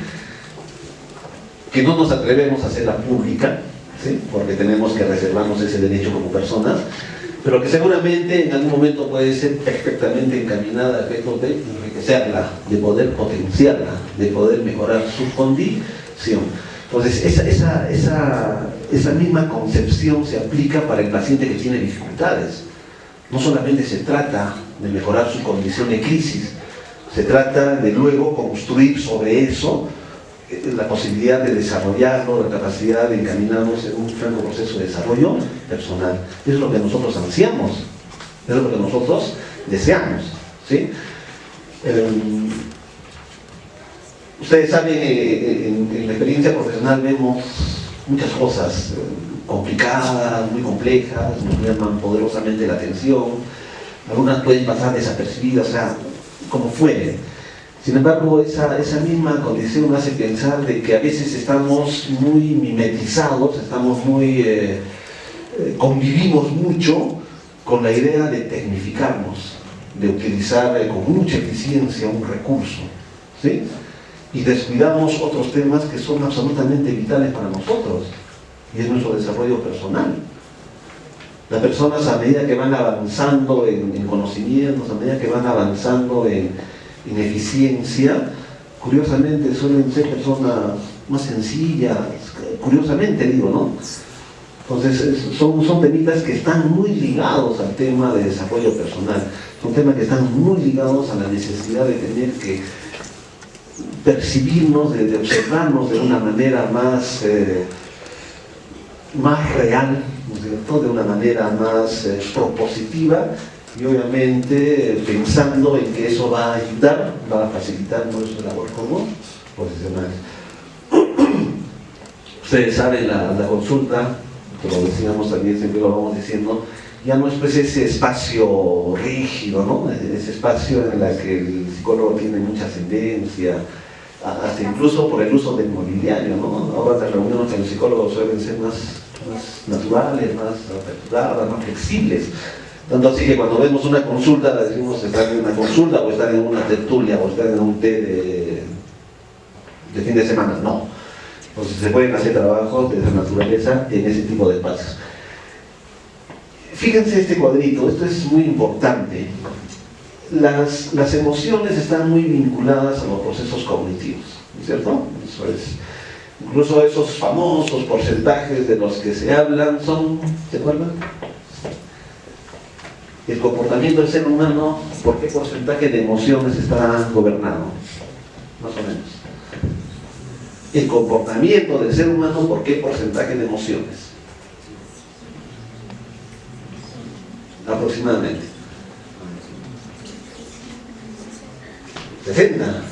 que no nos atrevemos a hacerla pública, ¿sí? Porque tenemos que reservarnos ese derecho como personas, pero que seguramente en algún momento puede ser perfectamente encaminada a efectos de enriquecerla, de poder potenciarla, de poder mejorar su condición. Entonces, esa misma concepción se aplica para el paciente que tiene dificultades. No solamente se trata de mejorar su condición de crisis, se trata de luego construir sobre eso la posibilidad de desarrollarlo, la capacidad de encaminarnos en un franco proceso de desarrollo personal. Eso es lo que nosotros ansiamos, eso es lo que nosotros deseamos, ¿sí? Ustedes saben, en la experiencia profesional vemos muchas cosas complicadas, muy complejas, nos llaman poderosamente la atención, algunas pueden pasar desapercibidas, o sea, como fuere. Sin embargo, esa misma condición hace pensar de que a veces estamos muy mimetizados, convivimos mucho con la idea de tecnificarnos, de utilizar con mucha eficiencia un recurso, ¿sí? Y descuidamos otros temas que son absolutamente vitales para nosotros, y es nuestro desarrollo personal. Las personas, a medida que van avanzando en conocimientos, a medida que van avanzando en eficiencia, curiosamente suelen ser personas más sencillas, curiosamente digo, ¿no? Entonces son temitas que están muy ligados al tema de desarrollo personal, son temas que están muy ligados a la necesidad de tener que percibirnos, de observarnos de una manera más real, ¿no es cierto?, de una manera más propositiva, y obviamente pensando en que eso va a ayudar, va a facilitar nuestra labor como profesionales. Ustedes saben, la consulta, que lo decíamos también, siempre lo vamos diciendo, ya no es pues ese espacio rígido, ¿no? Ese espacio en el que el psicólogo tiene mucha ascendencia, hasta incluso por el uso del mobiliario, ¿no? Ahora las reuniones con los psicólogos suelen ser más naturales, más aperturadas, más flexibles. Tanto así que cuando vemos una consulta, decimos estar en una consulta, o estar en una tertulia, o estar en un té de fin de semana. No. Entonces se pueden hacer trabajos de esa naturaleza en ese tipo de espacios. Fíjense este cuadrito, esto es muy importante. Las emociones están muy vinculadas a los procesos cognitivos, ¿cierto? Eso es. Incluso esos famosos porcentajes de los que se hablan son, ¿se acuerdan? El comportamiento del ser humano, ¿por qué porcentaje de emociones está gobernado? Más o menos. el comportamiento del ser humano por qué porcentaje de emociones? Aproximadamente. 60.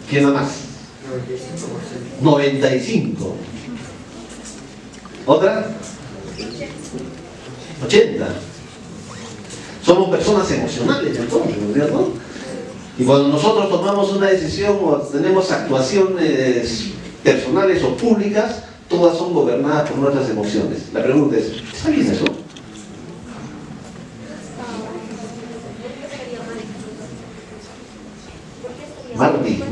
¿Quién da más? 95. ¿Otra? 80. Somos personas emocionales entonces, ¿no es cierto? Y cuando nosotros tomamos una decisión o tenemos actuaciones personales o públicas, todas son gobernadas por nuestras emociones. La pregunta es, ¿está bien eso? Marty.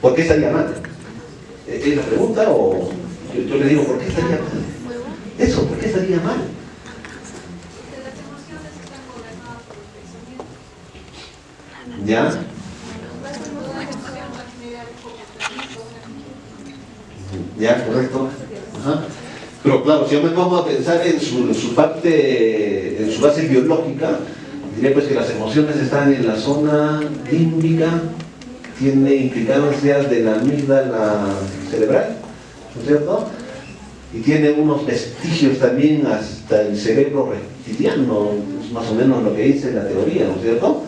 ¿Por qué estaría mal? ¿Es la pregunta o yo le digo por qué estaría mal? Eso, ¿por qué estaría mal? ¿Ya? ¿Ya? ¿Correcto? Ajá. Pero claro, si yo me pongo a pensar en su parte, en su base biológica, diría pues que las emociones están en la zona límbica, tiene implicancias de la amígdala cerebral, ¿no es cierto? Y tiene unos vestigios también hasta el cerebro reptiliano, es más o menos lo que dice la teoría, ¿no es cierto?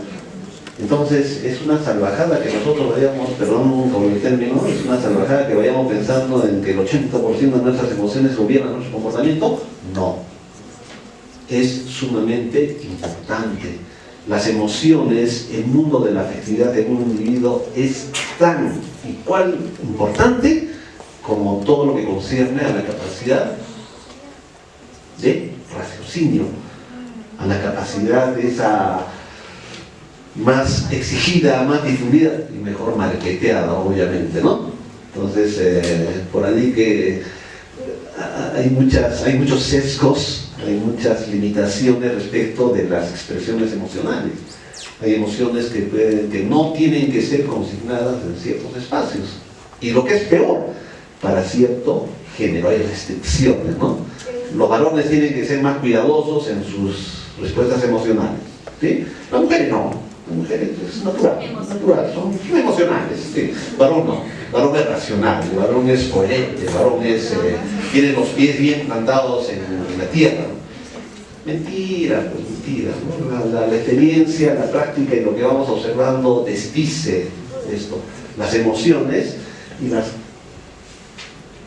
Entonces es una salvajada que nosotros vayamos, perdón con el término, es una salvajada que vayamos pensando en que el 80% de nuestras emociones gobiernan nuestro comportamiento. No. Es sumamente importante. Las emociones, el mundo de la afectividad de un individuo es tan igual importante como todo lo que concierne a la capacidad de raciocinio, a la capacidad de esa más exigida, más difundida y mejor marketeada, obviamente, ¿no? Entonces, por ahí que hay muchos sesgos, hay muchas limitaciones respecto de las expresiones emocionales. Hay emociones que no tienen que ser consignadas en ciertos espacios. Y lo que es peor, para cierto género hay restricciones, ¿no? Los varones tienen que ser más cuidadosos en sus respuestas emocionales, ¿sí? Las mujeres no. Las mujeres es natural, son emocionales, ¿sí? Varón no, varón es racional, el varón es coherente, el varón tiene los pies bien plantados en la tierra. Mentira, pues mentira, ¿no? La experiencia, la práctica y lo que vamos observando desdice esto. Las emociones y las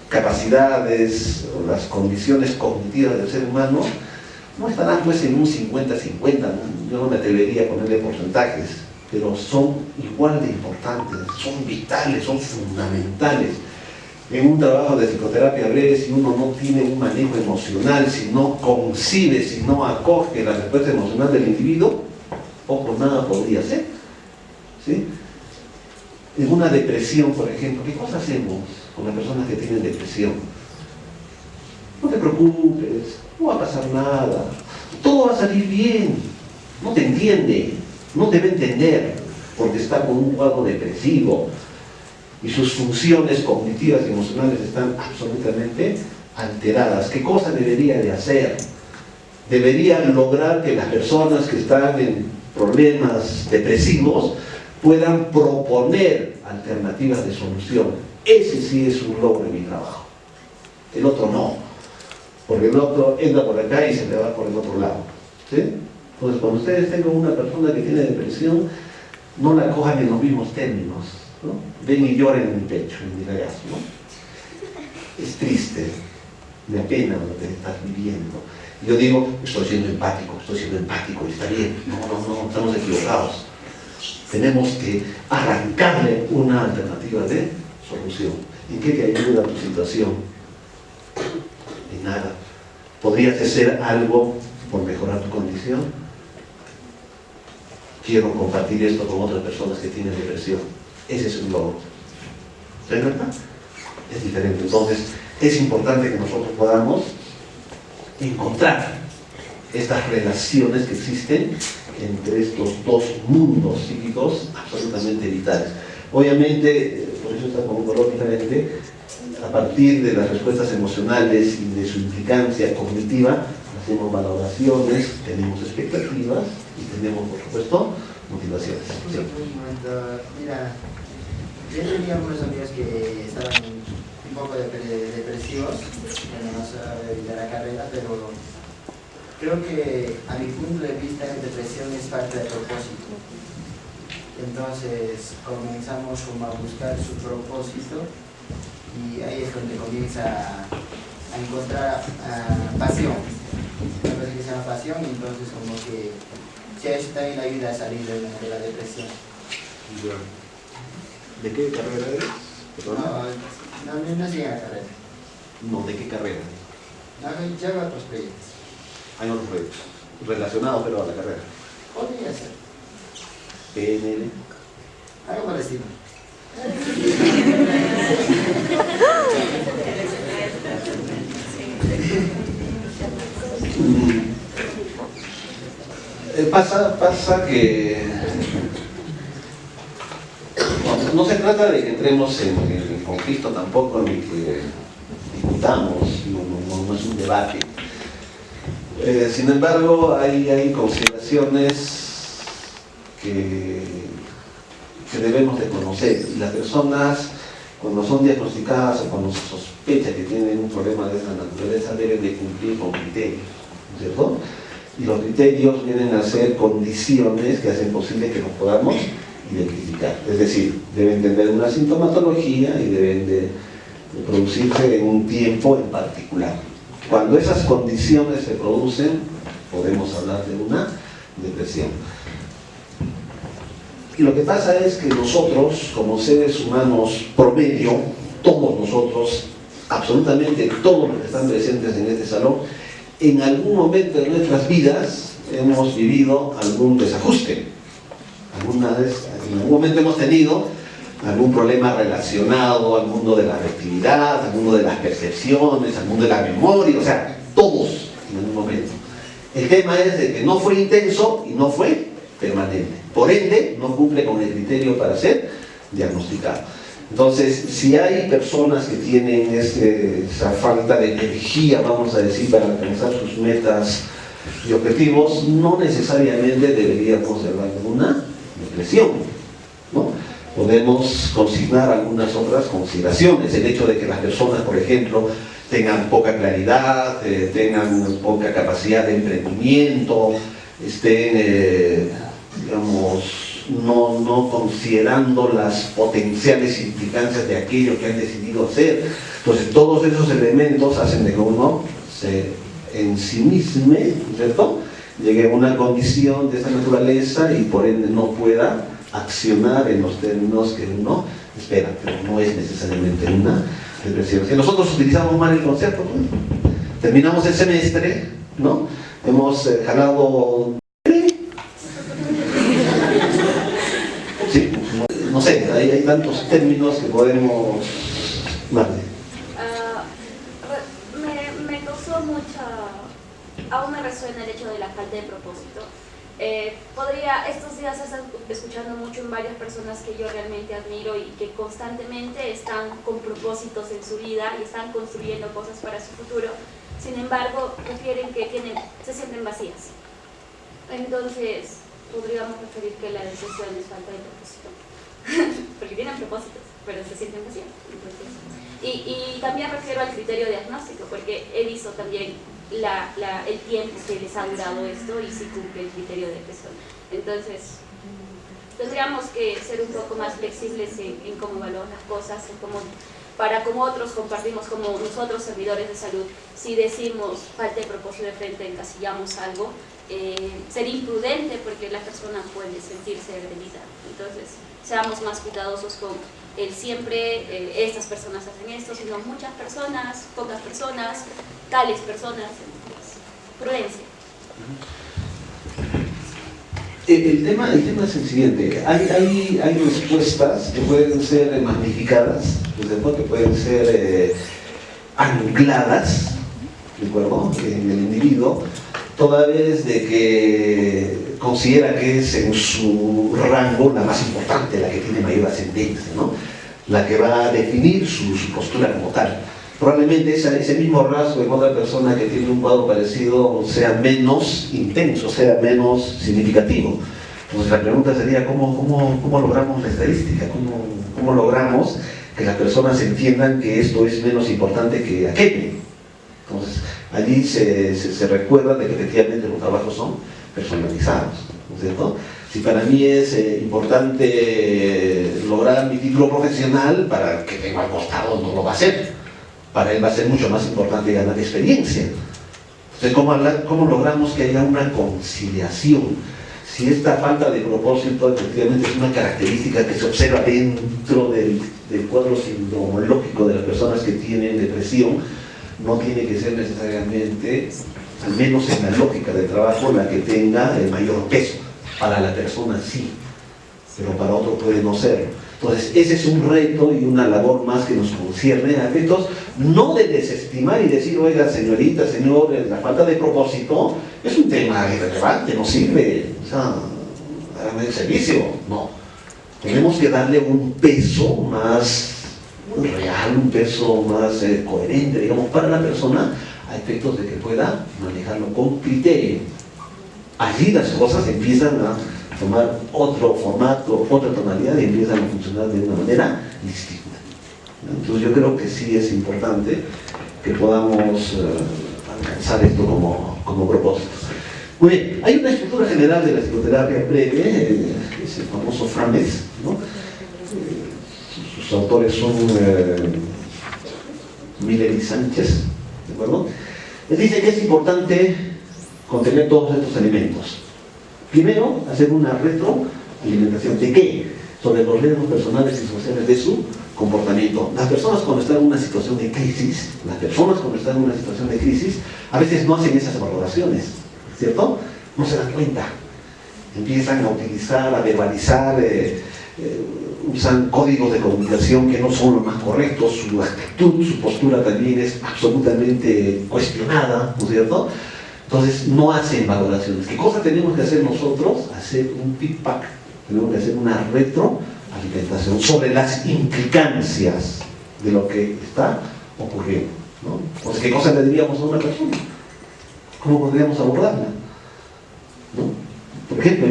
capacidades o las condiciones cognitivas del ser humano no estarán pues en un 50-50, ¿no? Yo no me atrevería a ponerle porcentajes, pero son igual de importantes, son vitales, son fundamentales. En un trabajo de psicoterapia breve, si uno no tiene un manejo emocional, si no concibe, si no acoge la respuesta emocional del individuo, poco nada podría ser, ¿sí? En una depresión, por ejemplo, ¿qué cosa hacemos con las personas que tienen depresión? No te preocupes, no va a pasar nada, todo va a salir bien, no te entiende, no te va a entender, porque está con un cuadro depresivo y sus funciones cognitivas y emocionales están absolutamente alteradas. ¿Qué cosa debería de hacer? Debería lograr que las personas que están en problemas depresivos puedan proponer alternativas de solución. Ese sí es un logro en mi trabajo. El otro no, porque el otro entra por acá y se le va por el otro lado, ¿sí? Entonces, cuando ustedes tengan una persona que tiene depresión, no la cojan en los mismos términos, ¿no? Ven y lloren en mi pecho, en mi regazo, ¿no? Es triste, me apena lo que estás viviendo. Yo digo, estoy siendo empático, y está bien. No, estamos equivocados. Tenemos que arrancarle una alternativa de solución. ¿En qué te ayuda tu situación? En nada. ¿Podrías hacer algo por mejorar tu condición? Quiero compartir esto con otras personas que tienen depresión. Ese es un logro. ¿Es verdad? Es diferente. Entonces, es importante que nosotros podamos encontrar estas relaciones que existen entre estos dos mundos psíquicos absolutamente vitales. Obviamente, por eso está como un color diferente, a partir de las respuestas emocionales y de su implicancia cognitiva, hacemos valoraciones, tenemos expectativas y tenemos, por supuesto, motivaciones. Sí. Mira, Yo tenía algunos amigos que estaban un poco depresivos, bueno, no sé de la carrera, pero creo que a mi punto de vista la depresión es parte del propósito. Entonces comenzamos como a buscar su propósito y ahí es donde comienza a encontrar pasión. Una cosa que se llama pasión, y entonces como que ya eso también ayuda a salir de la depresión. ¿De qué carrera eres? ¿Perdona? No sigue la carrera. No, ¿de qué carrera? Ya hago otros proyectos. Hay otros proyectos relacionados pero a la carrera. Podría ser. PNL. Algo parecido. Pasa que no se trata de que entremos en el conflicto tampoco, ni que discutamos, no es un debate. Sin embargo, hay consideraciones que debemos de conocer. Y las personas, cuando son diagnosticadas o cuando se sospecha que tienen un problema de esa naturaleza, deben de cumplir con criterios, ¿cierto? Y los criterios vienen a ser condiciones que hacen posible que nos podamos identificar. Es decir, deben tener una sintomatología y deben de producirse en un tiempo en particular. Cuando esas condiciones se producen, podemos hablar de una depresión. Y lo que pasa es que nosotros, como seres humanos promedio, todos nosotros, absolutamente todos los que están presentes en este salón, en algún momento de nuestras vidas hemos vivido algún desajuste. En algún momento hemos tenido algún problema relacionado al mundo de la afectividad, al mundo de las percepciones, al mundo de la memoria, o sea, todos en algún momento. El tema es de que no fue intenso y no fue permanente. Por ende, no cumple con el criterio para ser diagnosticado. Entonces, si hay personas que tienen esa falta de energía, vamos a decir, para alcanzar sus metas y objetivos, no necesariamente deberíamos hablar de una depresión, ¿no? Podemos consignar algunas otras consideraciones. El hecho de que las personas, por ejemplo, tengan poca claridad, tengan poca capacidad de emprendimiento, estén, digamos, no considerando las potenciales implicancias de aquello que han decidido hacer. Entonces, todos esos elementos hacen de que uno se ensimisme, ¿cierto? Llegue a una condición de esa naturaleza y por ende no pueda accionar en los términos que uno espera, pero no es necesariamente una depresión. Si nosotros utilizamos mal el concepto, ¿no? Terminamos el semestre, ¿no? Hemos jalado... Sí, no sé, hay tantos términos que podemos... Vale. Me causó aún me resuena el hecho de la falta de propósito. Estos días he estado escuchando mucho en varias personas que yo realmente admiro y que constantemente están con propósitos en su vida y están construyendo cosas para su futuro. Sin embargo, refieren que se sienten vacías. Entonces, podríamos referir que la depresión es falta de propósito. Porque tienen propósitos, pero se sienten vacías. Entonces, y también refiero al criterio diagnóstico, porque he visto también el tiempo que les ha durado esto y si cumple el criterio de depresión. Entonces, tendríamos que ser un poco más flexibles en cómo evaluamos las cosas, para como otros compartimos, como nosotros servidores de salud, si decimos falta de propósito de frente, encasillamos algo, ser imprudente porque la persona puede sentirse agredida. Entonces, seamos más cuidadosos con el siempre, estas personas hacen esto, sino muchas personas, pocas personas, tales personas, prudencia. El tema es el siguiente, hay respuestas que pueden ser magnificadas, que pueden ser ancladas, ¿de acuerdo?, en el individuo, toda vez de que considera que es en su rango la más importante, la que tiene mayor ascendencia, ¿no?, la que va a definir su postura como tal. Probablemente ese mismo rasgo en otra persona que tiene un cuadro parecido sea menos intenso, sea menos significativo. Entonces la pregunta sería, ¿cómo logramos la estadística? ¿Cómo logramos que las personas entiendan que esto es menos importante que aquello? Entonces, allí se recuerda de que efectivamente los trabajos son personalizados, ¿no es cierto? Si para mí es importante lograr mi título profesional, para que tenga al costado no lo va a hacer. Para él va a ser mucho más importante ganar experiencia. Entonces, ¿cómo logramos que haya una conciliación? Si esta falta de propósito efectivamente es una característica que se observa dentro del cuadro sindromológico de las personas que tienen depresión, no tiene que ser necesariamente, al menos en la lógica del trabajo, la que tenga el mayor peso. Para la persona sí, pero para otro puede no ser. Entonces ese es un reto y una labor más que nos concierne a efectos no de desestimar y decir, oiga señorita, señor, la falta de propósito es un tema irrelevante, no sirve, o sea, hágame el servicio. No, tenemos que darle un peso más real, un peso más coherente, digamos, para la persona, a efectos de que pueda manejarlo con criterio. Allí las cosas empiezan a tomar otro formato, otra tonalidad y empiezan a funcionar de una manera distinta. Entonces yo creo que sí es importante que podamos alcanzar esto como propósito. Muy bien, hay una estructura general de la psicoterapia breve, es el famoso FRAMES, ¿no? Sus autores son Miller y Sánchez, ¿de acuerdo? Él dice que es importante contener todos estos elementos. Primero, hacer una retroalimentación. ¿De qué? Sobre los riesgos personales y sociales de su comportamiento. Las personas cuando están en una situación de crisis, a veces no hacen esas valoraciones, ¿cierto? No se dan cuenta. Empiezan a utilizar, a verbalizar, usan códigos de comunicación que no son los más correctos, su actitud, su postura también es absolutamente cuestionada, ¿no es cierto? Entonces no hacen valoraciones. ¿Qué cosa tenemos que hacer nosotros? Hacer un feedback, tenemos que hacer una retroalimentación sobre las implicancias de lo que está ocurriendo, ¿no? Entonces, ¿qué cosa le diríamos a una persona? ¿Cómo podríamos abordarla? ¿No? Por ejemplo,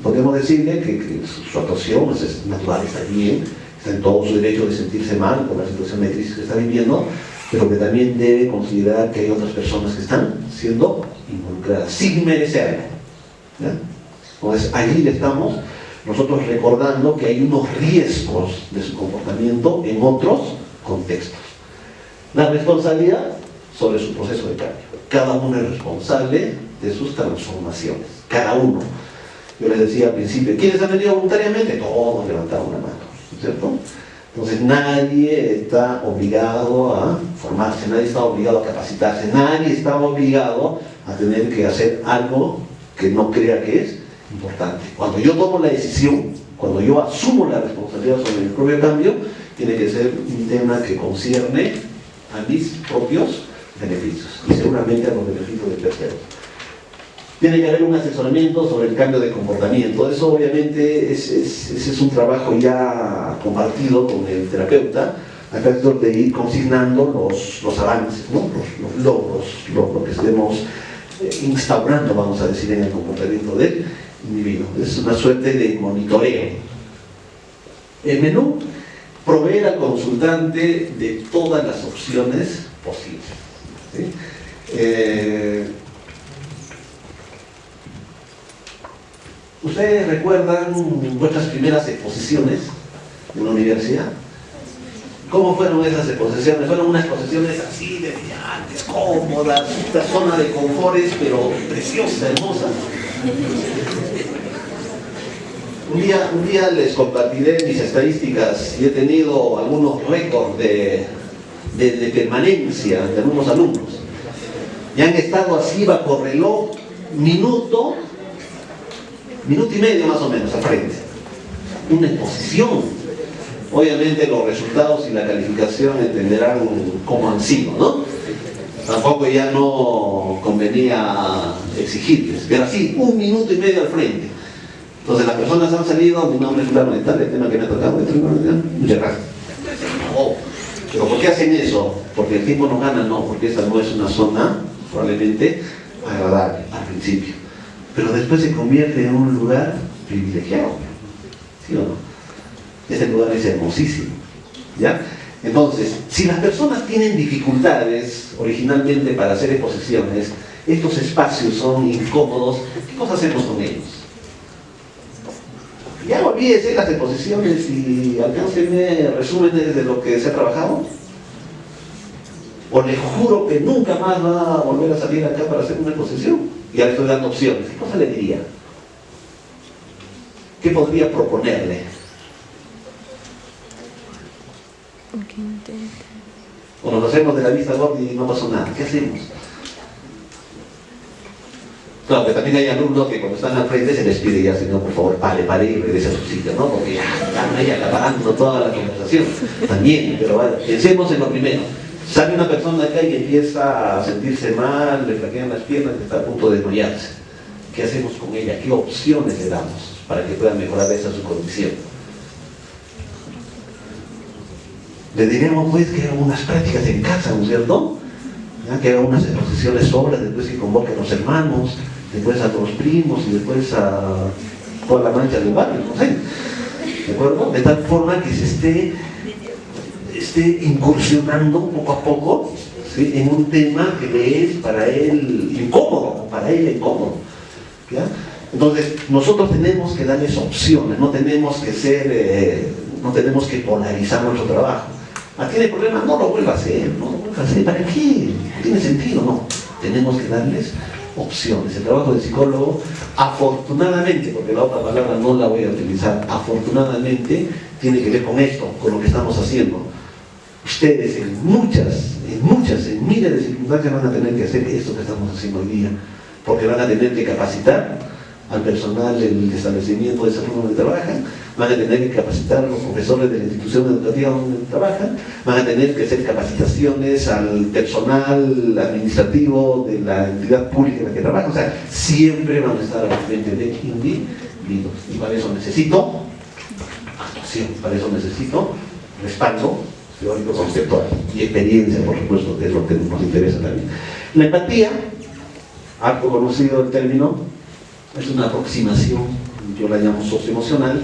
podríamos decirle que su actuación es natural, está bien, está en todo su derecho de sentirse mal por la situación de crisis que está viviendo, pero que también debe considerar que hay otras personas que están siendo involucradas sin merecerlo. ¿Ya? Entonces allí le estamos nosotros recordando que hay unos riesgos de su comportamiento en otros contextos. La responsabilidad sobre su proceso de cambio. Cada uno es responsable de sus transformaciones. Cada uno. Yo les decía al principio, ¿quiénes han venido voluntariamente? Todos levantaron la mano, ¿cierto? Entonces nadie está obligado a formarse, nadie está obligado a capacitarse, nadie está obligado a tener que hacer algo que no crea que es importante. Cuando yo tomo la decisión, cuando yo asumo la responsabilidad sobre mi propio cambio, tiene que ser un tema que concierne a mis propios beneficios y seguramente a los beneficios de terceros. Tiene que haber un asesoramiento sobre el cambio de comportamiento. Eso obviamente ese es un trabajo ya compartido con el terapeuta, a efectos de ir consignando los avances, ¿no? los logros, lo que estemos instaurando, vamos a decir, en el comportamiento del individuo. Es una suerte de monitoreo. El menú, proveer al consultante de todas las opciones posibles, ¿sí? ¿Ustedes recuerdan vuestras primeras exposiciones en la universidad? ¿Cómo fueron esas exposiciones? Fueron unas exposiciones así, de brillantes, cómodas, una zona de confores, pero preciosa, hermosa. Un día les compartiré mis estadísticas y he tenido algunos récords de permanencia de algunos alumnos. Y han estado así bajo reloj, minuto y medio más o menos al frente. Una exposición. Obviamente los resultados y la calificación entenderán cómo han sido, ¿no? Tampoco ya no convenía exigirles, pero así, 1 minuto y medio al frente. Entonces las personas han salido, mi nombre es fulano de tal, el tema que me ha tocado, muchas gracias. Oh, pero ¿por qué hacen eso? Porque el tiempo no gana, no, porque esa no es una zona probablemente agradable al principio. Pero después se convierte en un lugar privilegiado, ¿sí o no? Este lugar es hermosísimo, ¿ya? Entonces, si las personas tienen dificultades originalmente para hacer exposiciones, estos espacios son incómodos, ¿qué cosa hacemos con ellos? Ya olvídese las exposiciones y alcánceme resúmenes de lo que se ha trabajado. O le juro que nunca más va a volver a salir acá para hacer una exposición. Ya le estoy dando opciones. ¿Qué cosa le diría? ¿Qué podría proponerle? O nos hacemos de la vista gorda y no pasó nada. ¿Qué hacemos? Claro, que también hay alumnos que cuando están al frente se les pide ya, señor, por favor, pare y regrese a su sitio, ¿no? Porque ya están ahí acaparando toda la conversación. También, pero bueno, pensemos en lo primero. Sale una persona acá y empieza a sentirse mal, le flaquean las piernas y está a punto de desmayarse. ¿Qué hacemos con ella? ¿Qué opciones le damos para que pueda mejorar esa su condición? Le diremos pues que haga unas prácticas en casa, ¿no es cierto? ¿Ya? Que haga unas exposiciones solas, después que convoque a los hermanos, después a los primos y después a toda la mancha del barrio, no sé. ¿De acuerdo? De tal forma que se esté incursionando poco a poco, ¿sí?, en un tema que le es para él incómodo, para ella incómodo, ¿ya? Entonces, nosotros tenemos que darles opciones, no tenemos que polarizar nuestro trabajo. ¿Tiene problemas? No lo vuelva a hacer, ¿para qué? No tiene sentido, no. Tenemos que darles opciones. El trabajo del psicólogo, afortunadamente, porque la otra palabra no la voy a utilizar, afortunadamente tiene que ver con esto, con lo que estamos haciendo. Ustedes en miles de circunstancias van a tener que hacer esto que estamos haciendo hoy día, porque van a tener que capacitar al personal del establecimiento de salud donde trabajan, van a tener que capacitar a los profesores de la institución educativa donde trabajan, van a tener que hacer capacitaciones al personal administrativo de la entidad pública en la que trabajan. O sea, siempre van a estar al frente de individuos, y para eso necesito actuación, para eso necesito respaldo teórico conceptual y experiencia, por supuesto, que es lo que nos interesa también. La empatía, algo conocido el término, es una aproximación, yo la llamo socioemocional,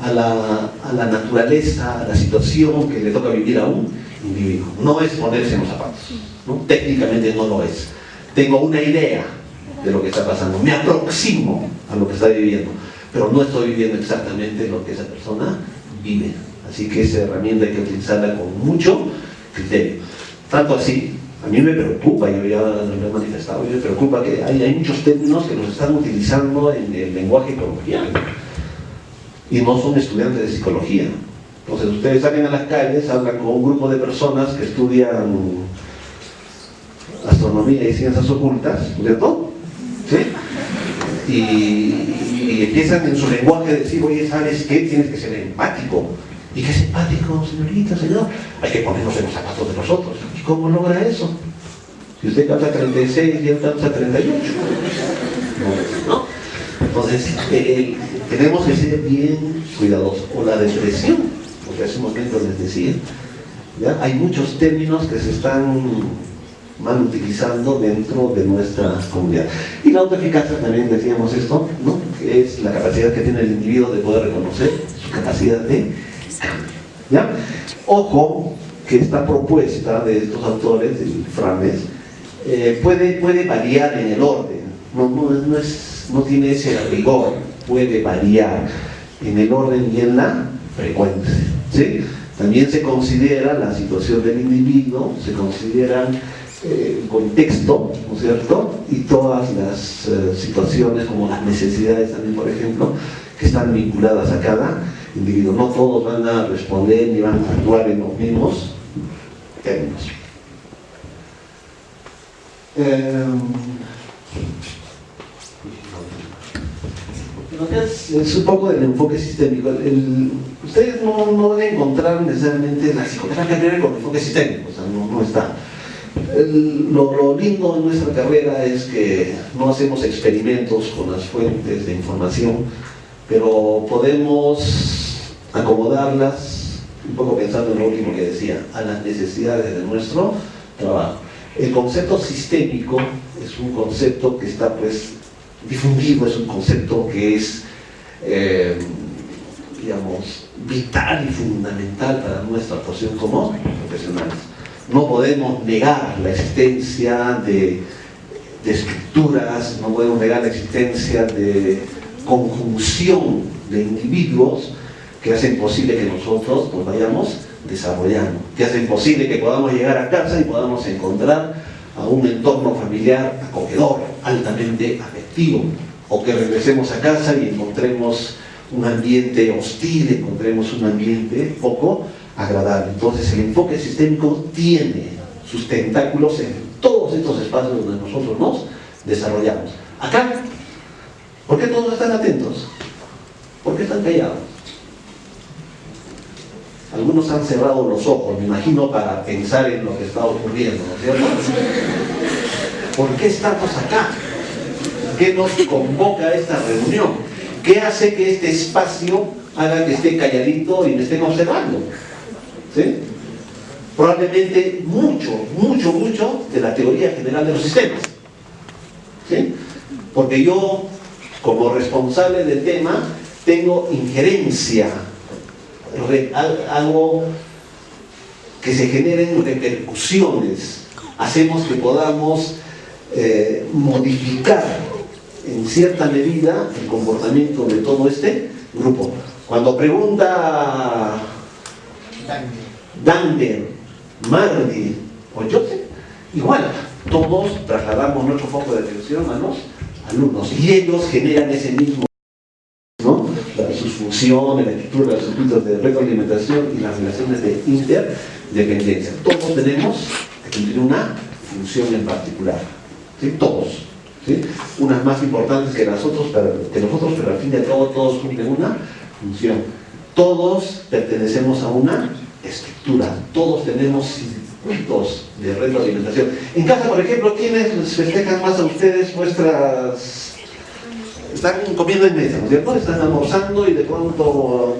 a la naturaleza, a la situación que le toca vivir a un individuo. No es ponerse en los zapatos, ¿no? Técnicamente no lo es. Tengo una idea de lo que está pasando, me aproximo a lo que está viviendo, pero no estoy viviendo exactamente lo que esa persona vive. Así que esa herramienta hay que utilizarla con mucho criterio. Tanto así, a mí me preocupa, yo ya lo he manifestado, me preocupa que hay muchos términos que los están utilizando en el lenguaje coloquial y no son estudiantes de psicología. Entonces ustedes salen a las calles, hablan con un grupo de personas que estudian astronomía y ciencias ocultas, ¿cierto? ¿Sí? Y empiezan en su lenguaje a decir, oye, ¿sabes qué? Tienes que ser empático. ¿Y qué es empático, señorita, señor? Hay que ponernos en los zapatos de nosotros. ¿Y cómo logra eso? Si usted calza 36 y él calza 38. ¿No? Entonces, tenemos que ser bien cuidadosos. O la depresión, porque hace un momento les decía, ¿ya? Hay muchos términos que se están mal utilizando dentro de nuestra comunidad. Y la autoeficacia también decíamos esto, ¿no? Que es la capacidad que tiene el individuo de poder reconocer su capacidad de cambio, ¿ya? Ojo que esta propuesta de estos autores, del Frames, puede variar en el orden, no tiene ese rigor, puede variar en el orden y en la frecuencia, ¿sí? También se considera la situación del individuo, se consideran el contexto, ¿no es cierto? Y todas las situaciones, como las necesidades también, por ejemplo, que están vinculadas a cada individuo. No todos van a responder ni van a actuar en los mismos términos. Acá es un poco del enfoque sistémico. Ustedes no van a encontrar necesariamente la psicoterapia con enfoque sistémico, o sea, no está. Lo lindo de nuestra carrera es que no hacemos experimentos con las fuentes de información, pero podemos acomodarlas, un poco pensando en lo último que decía, a las necesidades de nuestro trabajo. El concepto sistémico es un concepto que está pues difundido, es un concepto que es digamos, vital y fundamental para nuestra actuación como profesionales. No podemos negar la existencia de escrituras, no podemos negar la existencia de conjunción de individuos que hacen posible que nosotros nos vayamos desarrollando, que hacen posible que podamos llegar a casa y podamos encontrar a un entorno familiar acogedor, altamente afectivo, o que regresemos a casa y encontremos un ambiente hostil, encontremos un ambiente poco agradable. Entonces el enfoque sistémico tiene sus tentáculos en todos estos espacios donde nosotros nos desarrollamos. Acá, ¿por qué todos están atentos? ¿Por qué están callados? Algunos han cerrado los ojos, me imagino, para pensar en lo que está ocurriendo, ¿no es cierto? ¿Por qué estamos acá? ¿Qué nos convoca a esta reunión? ¿Qué hace que este espacio haga que esté calladito y me estén observando? ¿Sí? Probablemente mucho de la teoría general de los sistemas. ¿Sí? Porque yo, como responsable del tema, tengo injerencia, algo que se generen repercusiones, hacemos que podamos modificar en cierta medida el comportamiento de todo este grupo. Cuando pregunta Dander, Mardi o Joseph, igual, todos trasladamos nuestro foco de atención a los alumnos y ellos generan ese mismo, ¿no? Sus funciones, la estructura, los circuitos de retroalimentación y las relaciones de interdependencia. Todos tenemos que cumplir una función en particular, ¿sí? Todos, ¿sí? Unas más importantes que nosotros, pero al fin y al cabo todos cumplen una función. Todos pertenecemos a una estructura, todos tenemos circuitos de retroalimentación. En casa, por ejemplo, ¿quiénes festejan más a ustedes vuestras... Están comiendo en mesa, ¿no es cierto? Están almorzando y de pronto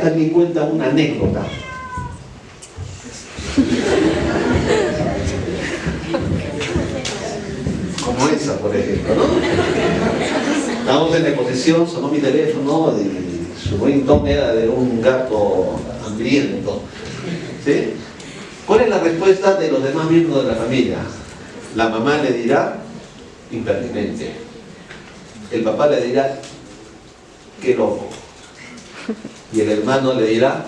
alguien cuenta una anécdota. Como esa, por ejemplo, ¿no? Estamos en la exposición, sonó mi teléfono y su ringtone era de un gato hambriento. ¿Sí? ¿Cuál es la respuesta de los demás miembros de la familia? La mamá le dirá, impertinente. El papá le dirá, qué loco. Y el hermano le dirá,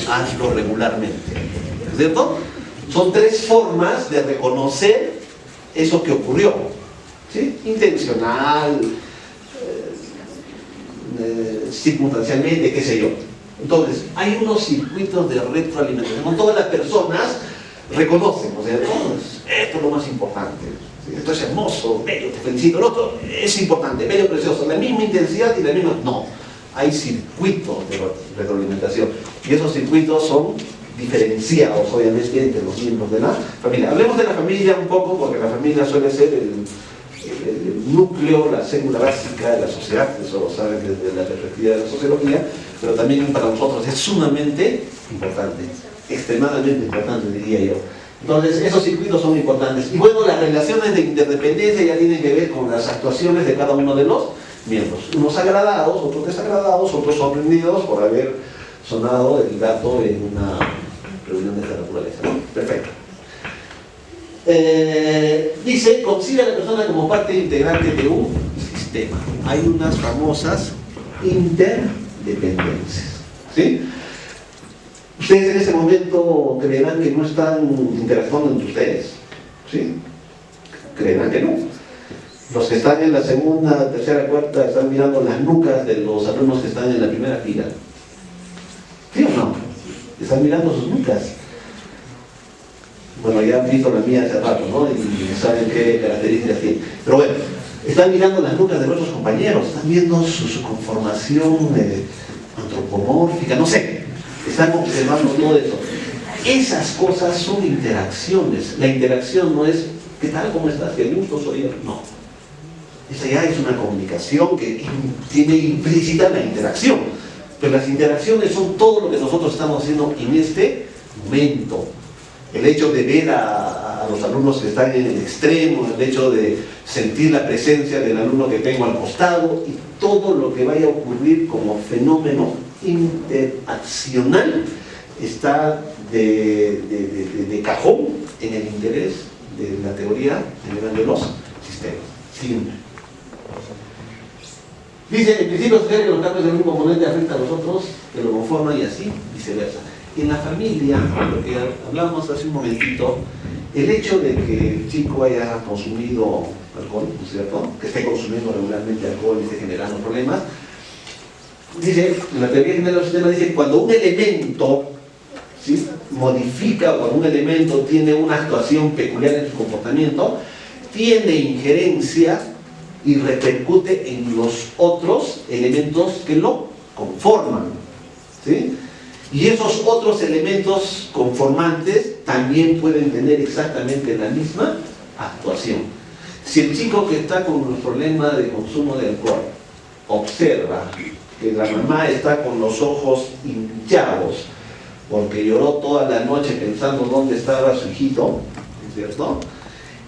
hazlo regularmente. ¿Cierto? Son tres formas de reconocer eso que ocurrió. ¿Sí? Intencional, circunstancialmente, qué sé yo. Entonces, hay unos circuitos de retroalimentación. No todas las personas reconocen, o sea, esto es lo más importante. ¿Sí? Esto es hermoso, bello, te felicito. El otro es importante, bello, precioso. La misma intensidad y la misma... No, hay circuitos de retroalimentación. Y esos circuitos son diferenciados, obviamente, entre los miembros de la familia. Hablemos de la familia un poco, porque la familia suele ser el núcleo, la célula básica de la sociedad, eso lo saben desde la perspectiva de la sociología, pero también para nosotros es sumamente importante, extremadamente importante, diría yo. Entonces, esos circuitos son importantes. Y bueno, las relaciones de interdependencia ya tienen que ver con las actuaciones de cada uno de los miembros. Unos agradados, otros desagradados, otros sorprendidos por haber sonado el gato en una reunión de esta naturaleza, ¿no? Perfecto. Dice, considera a la persona como parte integrante de un sistema. Hay unas famosas interdependencias, ¿sí? Ustedes en ese momento creerán que no están interactuando entre ustedes, ¿sí? Creerán que no. Los que están en la segunda, tercera, cuarta están mirando las nucas de los alumnos que están en la primera fila. ¿Sí o no? Están mirando sus nucas. Bueno, ya han visto la mía hace rato, ¿no? Y saben qué características tiene. Pero bueno, están mirando las nucas de nuestros compañeros, están viendo su conformación antropomórfica, no sé. Están observando todo eso. Esas cosas son interacciones. La interacción no es, ¿qué tal? ¿Cómo estás? ¿Qué gusto soy yo? No. Esa ya es una comunicación que tiene implícita la interacción. Pero las interacciones son todo lo que nosotros estamos haciendo en este momento. el hecho de ver a los alumnos que están en el extremo, el hecho de sentir la presencia del alumno que tengo al costado y todo lo que vaya a ocurrir como fenómeno interaccional está de cajón en el interés de la teoría general de los sistemas. Siempre. Dice, en principio se cree que los cambios de un componente afectan a los otros, que lo conforman y así viceversa. En la familia, lo que hablábamos hace un momentito, el hecho de que el chico haya consumido alcohol, ¿no es cierto? Que esté consumiendo regularmente alcohol y esté generando problemas, dice, la teoría general de los sistemas dice, cuando un elemento, ¿sí?, modifica, o cuando un elemento tiene una actuación peculiar en su comportamiento, tiene injerencia y repercute en los otros elementos que lo conforman, ¿sí? Y esos otros elementos conformantes también pueden tener exactamente la misma actuación. Si el chico que está con un problema de consumo de alcohol observa que la mamá está con los ojos hinchados porque lloró toda la noche pensando dónde estaba su hijito, ¿cierto?,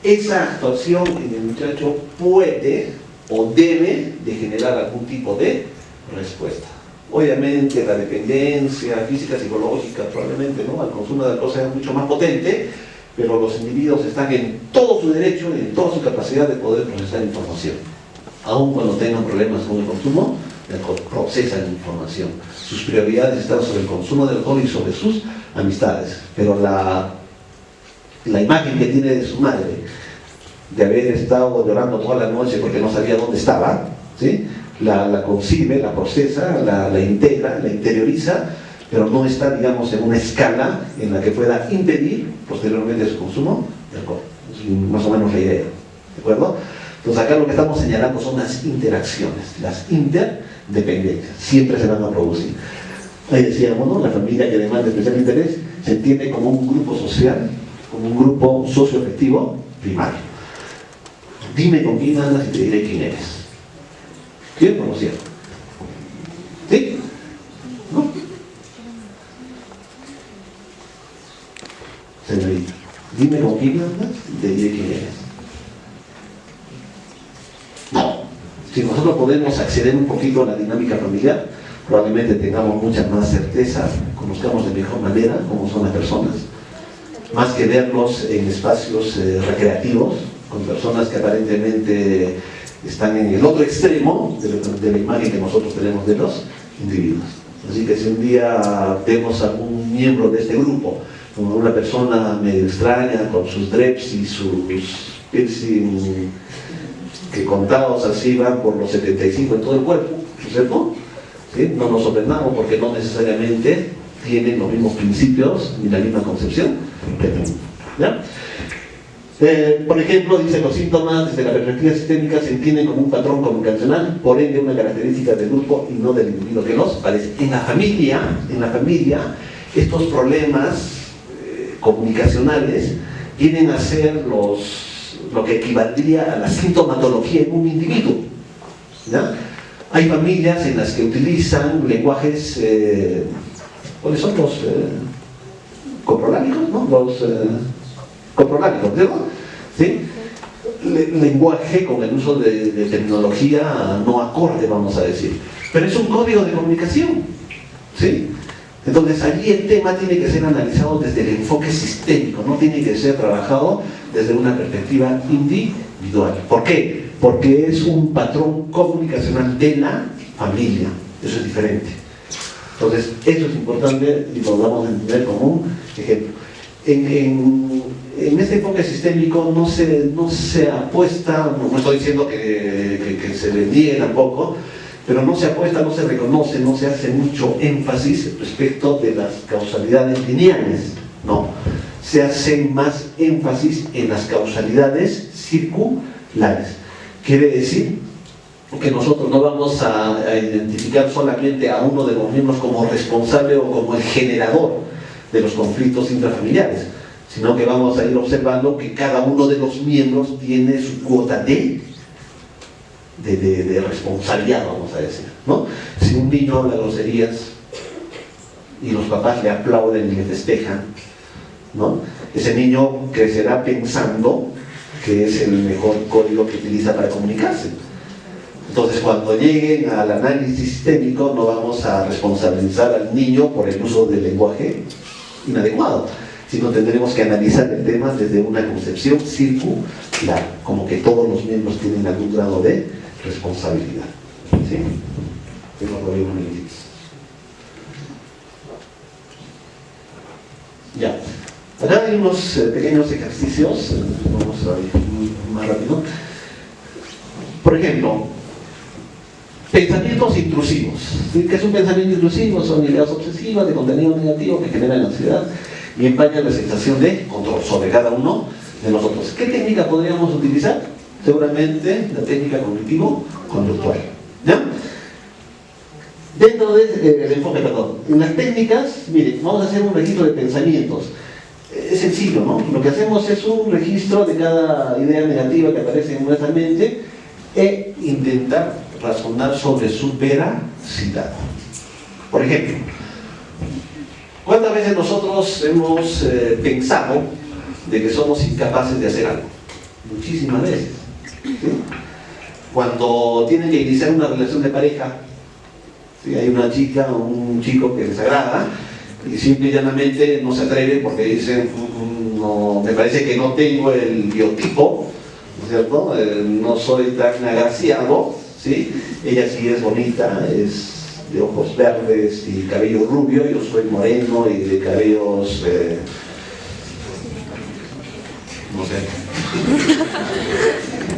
esa actuación en el muchacho puede o debe de generar algún tipo de respuesta. Obviamente la dependencia física, psicológica, probablemente, ¿no?, al consumo de alcohol sea mucho más potente, pero los individuos están en todo su derecho y en toda su capacidad de poder procesar información. Aun cuando tengan problemas con el consumo de alcohol, procesan información. Sus prioridades están sobre el consumo de alcohol y sobre sus amistades. Pero la imagen que tiene de su madre, de haber estado llorando toda la noche porque no sabía dónde estaba, ¿sí?, la concibe, la procesa, la integra, la interioriza, pero no está, digamos, en una escala en la que pueda impedir posteriormente su consumo de alcohol. Es más o menos la idea, ¿de acuerdo? Entonces acá lo que estamos señalando son las interacciones, las interdependencias, siempre se van a producir. Ahí decíamos, ¿no?, la familia que demanda especial interés se entiende como un grupo social, como un grupo socioafectivo primario. Dime con quién andas y te diré quién eres. ¿Cierto o no cierto? ¿Sí? ¿No? Señorita, dime con quién andas y te diré quién eres. No. Si nosotros podemos acceder un poquito a la dinámica familiar, probablemente tengamos mucha más certeza, conozcamos de mejor manera cómo son las personas, más que verlos en espacios recreativos, con personas que aparentemente están en el otro extremo de la imagen que nosotros tenemos de los individuos. Así que si un día vemos a algún miembro de este grupo como una persona medio extraña, con sus dreads y sus piercing, que contados así van por los 75 en todo el cuerpo, ¿cierto? ¿Sí? No nos sorprendamos porque no necesariamente tienen los mismos principios ni la misma concepción del mundo, ¿ya? Por ejemplo, dice, los síntomas desde la perspectiva sistémica se entienden como un patrón comunicacional, por ende una característica del grupo y no del individuo que nos parece. En la familia, estos problemas comunicacionales vienen a ser lo que equivaldría a la sintomatología en un individuo, ¿ya? Hay familias en las que utilizan lenguajes, ¿cuáles son los coprolálicos? ¿No? Los coprolálicos, ¿cierto? ¿Sí? Lenguaje con el uso de terminología no acorde, vamos a decir. Pero es un código de comunicación, ¿sí? Entonces allí el tema tiene que ser analizado desde el enfoque sistémico, no tiene que ser trabajado desde una perspectiva individual. ¿Por qué? Porque es un patrón comunicacional de la familia, eso es diferente. Entonces eso es importante y lo vamos a entender como un ejemplo. En este enfoque sistémico no se apuesta, no estoy diciendo que se le niegue tampoco, pero no se apuesta, no se reconoce, no se hace mucho énfasis respecto de las causalidades lineales, no. Se hace más énfasis en las causalidades circulares. Quiere decir que nosotros no vamos a identificar solamente a uno de los miembros como responsable o como el generador de los conflictos intrafamiliares, sino que vamos a ir observando que cada uno de los miembros tiene su cuota de responsabilidad, vamos a decir, ¿no? Si un niño habla groserías y los papás le aplauden y le festejan, ¿no?, ese niño crecerá pensando que es el mejor código que utiliza para comunicarse. Entonces, cuando lleguen al análisis sistémico, no vamos a responsabilizar al niño por el uso del lenguaje inadecuado, sino tendremos que analizar el tema desde una concepción circular, como que todos los miembros tienen algún grado de responsabilidad. ¿Sí? Tengo por ahí unos minutitos. Ya. Acá hay unos pequeños ejercicios, vamos a ir más rápido. Por ejemplo, pensamientos intrusivos. ¿Sí? ¿Qué es un pensamiento intrusivo? Son ideas obsesivas de contenido negativo que generan ansiedad y empañan la sensación de control sobre cada uno de nosotros. ¿Qué técnica podríamos utilizar? Seguramente la técnica cognitivo-conductual. ¿Ya? Dentro del enfoque, perdón, en las técnicas, miren, vamos a hacer un registro de pensamientos. Es sencillo, ¿no? Lo que hacemos es un registro de cada idea negativa que aparece en nuestra mente e intentar razonar sobre su veracidad. Por ejemplo, ¿cuántas veces nosotros hemos pensado de que somos incapaces de hacer algo? Muchísimas veces. ¿Sí? Cuando tienen que iniciar una relación de pareja, ¿sí? Hay una chica o un chico que les agrada y simple y llanamente no se atreven porque dicen, no, me parece que no tengo el biotipo, ¿no es cierto? No soy tan agraciado, ¿sí? Ella sí es bonita, es de ojos verdes y cabello rubio, yo soy moreno y de cabellos, no sé,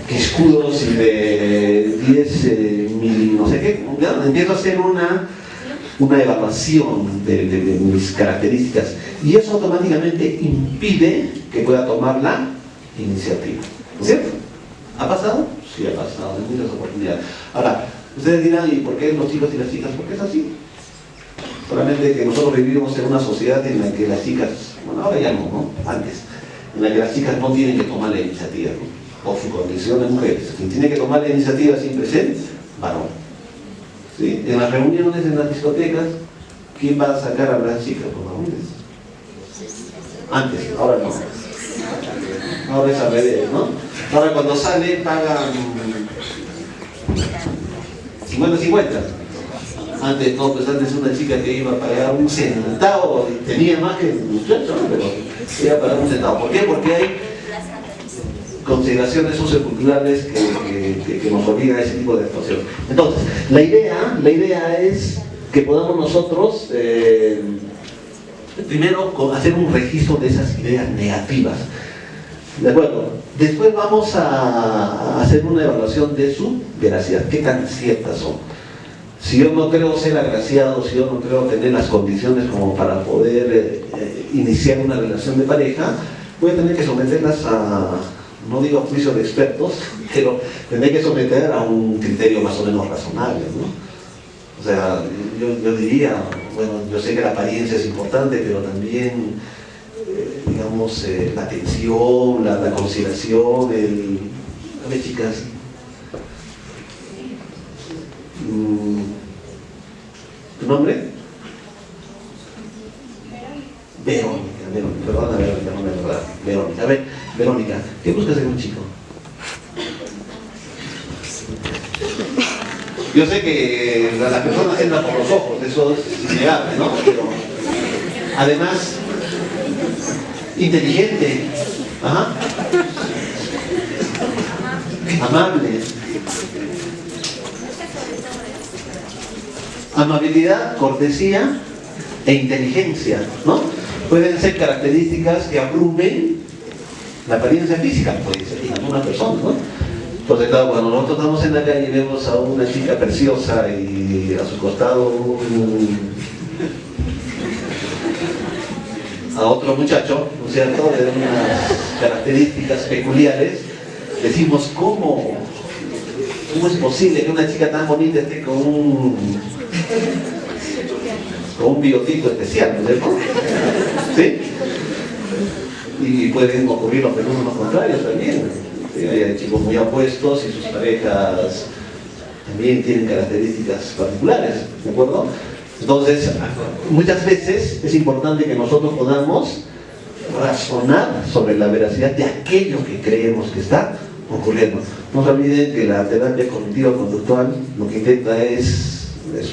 quiscudos y de 10 mil, no sé qué. ¿Ya? Empiezo a hacer una evaluación de mis características y eso automáticamente impide que pueda tomar la iniciativa. ¿Cierto? ¿Ha pasado? Sí, ha pasado en muchas oportunidades. Ahora, ustedes dirán, ¿y por qué los chicos y las chicas? Porque es así. Solamente que nosotros vivimos en una sociedad en la que las chicas, bueno, ahora ya no, antes, en la que las chicas no tienen que tomar la iniciativa, ¿no? Por su condición de mujeres. Quien tiene que tomar la iniciativa siempre es el varón. ¿Sí? En las reuniones, en las discotecas, ¿quién va a sacar a las chicas? Los varones. Antes, ahora no. Ahora es al revés, ¿no? Ahora cuando sale pagan 50-50. Antes no, pues antes una chica que iba a pagar un centavo, tenía más que el muchacho, ¿no? Pero iba a pagar un centavo. ¿Por qué? Porque hay consideraciones socioculturales que nos obligan a ese tipo de actuación. Entonces, la idea es que podamos nosotros primero hacer un registro de esas ideas negativas. ¿De acuerdo? Después vamos a hacer una evaluación de su veracidad. ¿Qué tan ciertas son? Si yo no creo ser agraciado, si yo no creo tener las condiciones como para poder iniciar una relación de pareja, voy a tener que someterlas a, no digo juicio de expertos, pero tendré que someter a un criterio más o menos razonable, ¿no? O sea, yo diría, bueno, yo sé que la apariencia es importante, pero también, digamos, la atención, la consideración, a ver, chicas, ¿tu nombre? Verónica, perdona, Verónica, no me acuerdo. Verónica, a ver, Verónica, ¿qué buscas en un chico? Yo sé que las personas entran por los ojos, eso es innegable, ¿no? Pero además, inteligente, ajá, amable, amabilidad, cortesía e inteligencia, ¿no? Pueden ser características que abrumen la apariencia física, puede ser en algunas personas, ¿no? Entonces, claro, cuando nosotros estamos en la calle y vemos a una chica preciosa y a su costado a otro muchacho, ¿no es cierto?, de unas características peculiares, decimos, ¿cómo es posible que una chica tan bonita esté con un biotipo especial, ¿no es cierto? ¿Sí? Y pueden ocurrir los fenómenos contrarios también. Hay chicos muy apuestos y sus parejas también tienen características particulares, ¿de acuerdo? Entonces, muchas veces es importante que nosotros podamos razonar sobre la veracidad de aquello que creemos que está ocurriendo. No se olviden que la terapia cognitivo-conductual lo que intenta es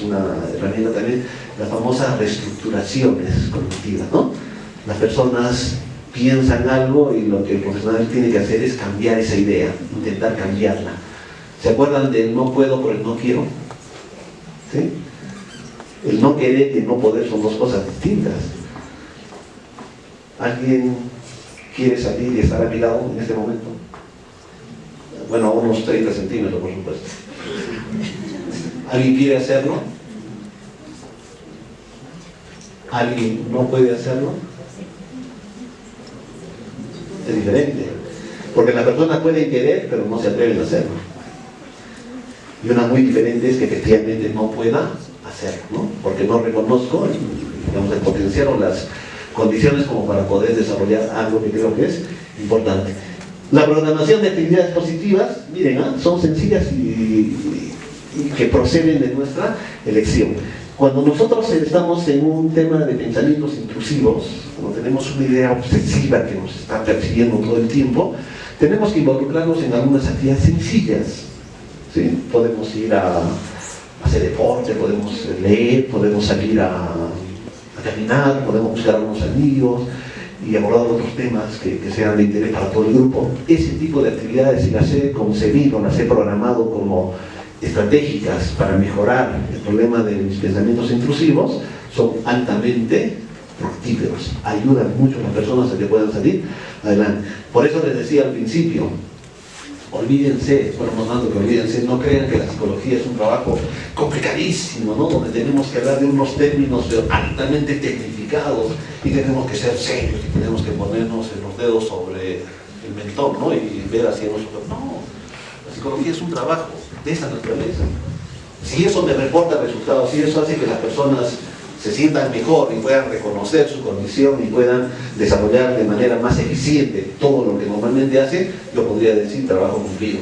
una herramienta también, las famosas reestructuraciones cognitivas, ¿no? Las personas piensan algo y lo que el profesional tiene que hacer es cambiar esa idea, intentar cambiarla. ¿Se acuerdan del no puedo por el no quiero? ¿Sí? El no querer y el no poder son dos cosas distintas. ¿Alguien quiere salir y estar a mi lado en este momento? Bueno, a unos 30 centímetros, por supuesto. ¿Alguien quiere hacerlo? ¿Alguien no puede hacerlo? Es diferente. Porque la persona puede querer, pero no se atreven a hacerlo. Y una muy diferente es que efectivamente no pueda hacerlo, ¿no? Porque no reconozco, digamos, el potencial o las condiciones como para poder desarrollar algo que creo que es importante. La programación de actividades positivas, miren, son sencillas y que proceden de nuestra elección. Cuando nosotros estamos en un tema de pensamientos intrusivos, cuando tenemos una idea obsesiva que nos está persiguiendo todo el tiempo, tenemos que involucrarnos en algunas actividades sencillas, ¿sí? Podemos ir a hacer deporte, podemos leer, podemos salir a caminar, podemos buscar a unos amigos y abordar otros temas que sean de interés para todo el grupo. Ese tipo de actividades, si las he concebido, las he programado como estratégicas para mejorar el problema de mis pensamientos intrusivos, son altamente fructíferos, ayudan mucho a las personas a que puedan salir adelante. Por eso les decía al principio, olvídense, no crean que la psicología es un trabajo complicadísimo, ¿no? Donde tenemos que hablar de unos términos altamente tecnificados y tenemos que ser serios y tenemos que ponernos los dedos sobre el mentón, ¿no? Y ver hacia nosotros. No, la psicología es un trabajo de esa naturaleza. Si eso me reporta resultados, si eso hace que las personas se sientan mejor y puedan reconocer su condición y puedan desarrollar de manera más eficiente todo lo que normalmente hacen, yo podría decir trabajo cumplido.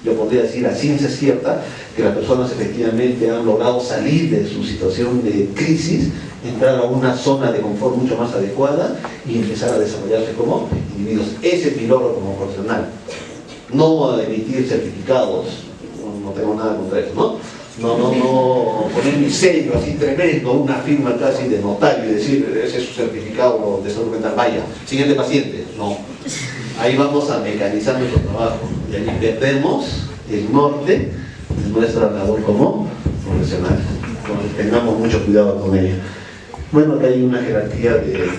Yo podría decir a ciencia cierta que las personas efectivamente han logrado salir de su situación de crisis, entrar a una zona de confort mucho más adecuada y empezar a desarrollarse como individuos. Ese es mi logro como profesional. No emitir certificados, no tengo nada contra eso, ¿no? No poner mi sello así tremendo, una firma casi de notario y decir, ese es su certificado de salud mental, vaya, siguiente paciente. No. Ahí vamos a mecanizar nuestro trabajo y allí perdemos el norte de nuestra labor como profesionales. Entonces tengamos mucho cuidado con ello. Bueno, acá hay una jerarquía de...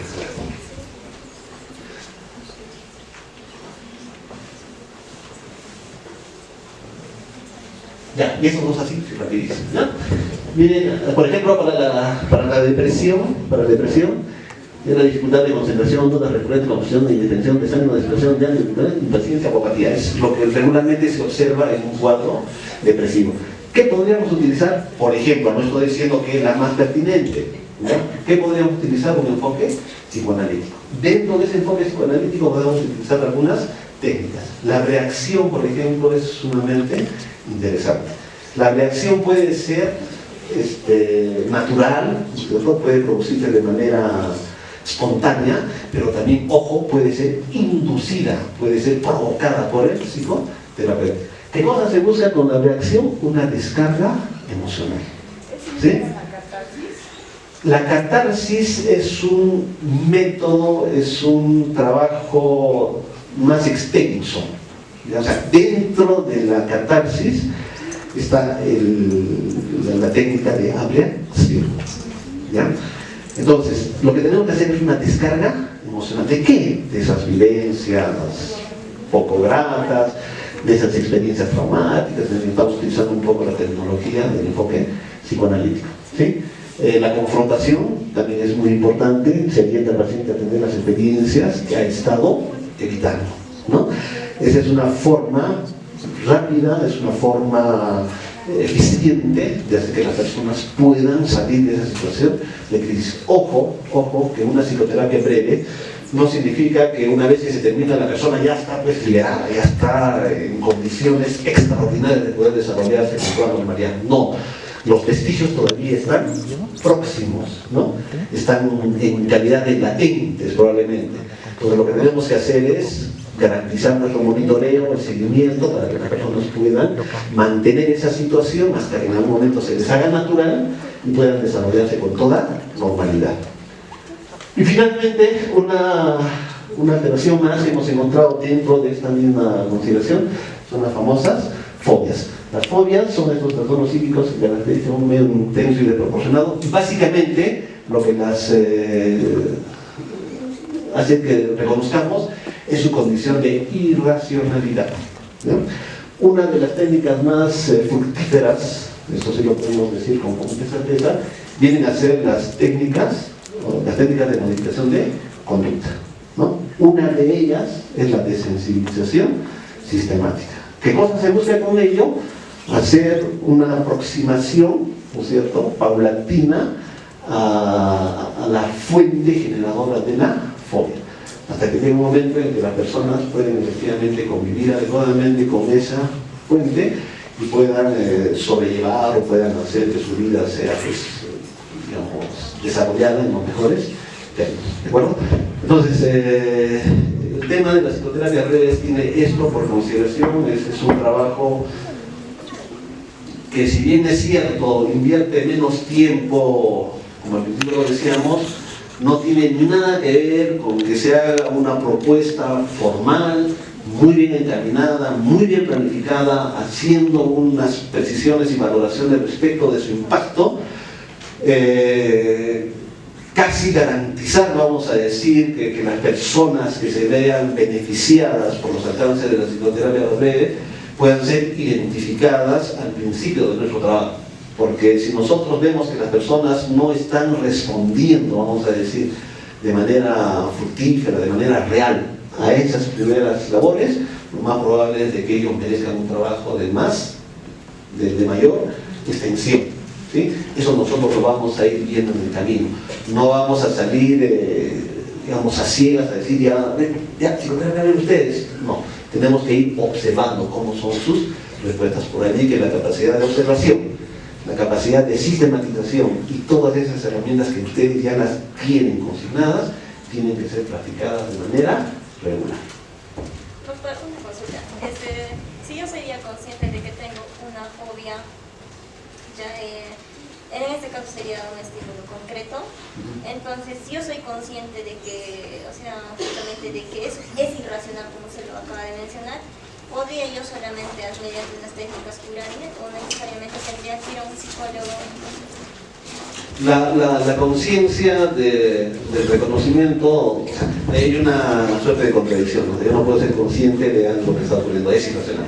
Ya, y eso no es así, rapidísimo, ¿ya? Miren, por ejemplo, para la depresión, es la dificultad de concentración, dudas recurrentes, confusión, indefensión, desánimo, desesperación, impaciencia, apatía. Es lo que regularmente se observa en un cuadro depresivo. ¿Qué podríamos utilizar? Por ejemplo, no estoy diciendo que es la más pertinente, ¿ya? ¿Qué podríamos utilizar? Un enfoque psicoanalítico. Dentro de ese enfoque psicoanalítico podemos utilizar algunas técnicas. La reacción, por ejemplo, es sumamente interesante. La reacción puede ser natural, puede producirse de manera espontánea, pero también, ojo, puede ser inducida, puede ser provocada por el psicoterapeuta. ¿Qué cosa se busca con la reacción? Una descarga emocional. ¿Sí? La catarsis es un método, es un trabajo más extenso. O sea, dentro de la catarsis está la técnica de abreación, ¿ya? Entonces, lo que tenemos que hacer es una descarga emocional. ¿De qué? De esas vivencias poco gratas, de esas experiencias traumáticas. Estamos utilizando un poco la tecnología del enfoque psicoanalítico, ¿sí? La confrontación también es muy importante. Se orienta al paciente a tener las experiencias que ha estado evitando, ¿no? Esa es una forma rápida, es una forma eficiente de hacer que las personas puedan salir de esa situación de crisis. Ojo, que una psicoterapia breve no significa que una vez que se termina la persona ya está pues liberada, ya está en condiciones extraordinarias de poder desarrollarse con toda normalidad. No, los vestigios todavía están próximos, ¿no? Están en calidad de latentes probablemente. Entonces lo que tenemos que hacer es garantizar nuestro monitoreo, el seguimiento, para que las personas puedan mantener esa situación hasta que en algún momento se les haga natural y puedan desarrollarse con toda normalidad. Y finalmente, una alteración más que hemos encontrado dentro de esta misma consideración son las famosas fobias. Las fobias son estos trastornos psíquicos que caracterizan un medio intenso y desproporcionado. Y básicamente, lo que las hace que reconozcamos es su condición de irracionalidad, ¿no? Una de las técnicas más fructíferas, esto sí lo podemos decir con mucha certeza, vienen a ser las técnicas de modificación de conducta, ¿no? Una de ellas es la desensibilización sistemática. ¿Qué cosa se busca con ello? Hacer una aproximación, ¿no es cierto?, paulatina a la fuente generadora de la fobia, hasta que llegue un momento en que las personas pueden efectivamente convivir adecuadamente con esa fuente y puedan sobrellevar o puedan hacer que su vida sea, pues, digamos, desarrollada en los mejores términos, ¿de acuerdo? Entonces, el tema de la psicoterapia redes tiene esto por consideración. Es un trabajo que, si bien es cierto, invierte menos tiempo, como al principio lo decíamos, no tiene nada que ver con que se haga una propuesta formal, muy bien encaminada, muy bien planificada, haciendo unas precisiones y valoraciones respecto de su impacto, casi garantizar, vamos a decir, que las personas que se vean beneficiadas por los alcances de la psicoterapia breve puedan ser identificadas al principio de nuestro trabajo. Porque si nosotros vemos que las personas no están respondiendo, vamos a decir, de manera fructífera, de manera real, a esas primeras labores, lo más probable es de que ellos merezcan un trabajo de mayor extensión, ¿sí? Eso nosotros lo vamos a ir viendo en el camino. No vamos a salir, digamos, a ciegas, a decir, ya, psicoterapia ven ustedes. No, tenemos que ir observando cómo son sus respuestas. Por allí que la capacidad de observación, la capacidad de sistematización y todas esas herramientas que ustedes ya las tienen consignadas, tienen que ser practicadas de manera regular. Doctor, una consulta. Si yo soy ya consciente de que tengo una fobia, ya en este caso sería un estímulo concreto, entonces si yo soy consciente de que, o sea, justamente de que es irracional, como se lo acaba de mencionar, ¿podría yo solamente mediante unas técnicas curarme o necesariamente tendría que ir a un psicólogo? La conciencia del reconocimiento, hay una suerte de contradicción, ¿no? Yo no puedo ser consciente de algo que está ocurriendo, es irracional.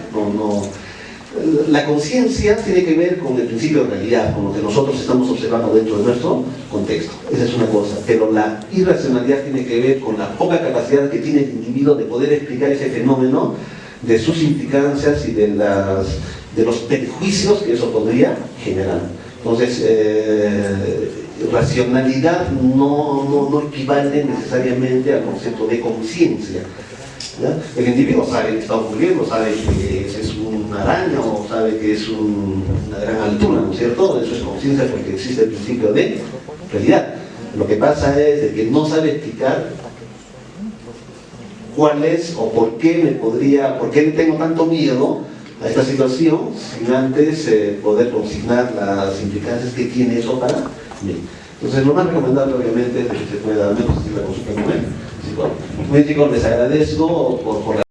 La conciencia tiene que ver con el principio de realidad, con lo que nosotros estamos observando dentro de nuestro contexto. Esa es una cosa. Pero la irracionalidad tiene que ver con la poca capacidad que tiene el individuo de poder explicar ese fenómeno, de sus implicancias y de los perjuicios que eso podría generar. Entonces, racionalidad no equivale necesariamente al concepto de conciencia, ¿ya? El individuo sabe que está ocurriendo, sabe que es una araña o sabe que es una gran altura, ¿no es cierto? Eso es conciencia porque existe el principio de realidad. Lo que pasa es de que no sabe explicar cuál es o por qué le tengo tanto miedo a esta situación sin antes poder consignar las implicancias que tiene eso para mí. Entonces, lo más recomendable obviamente es que se pueda, al menos, si la consulta con él. Muy chicos, les agradezco por la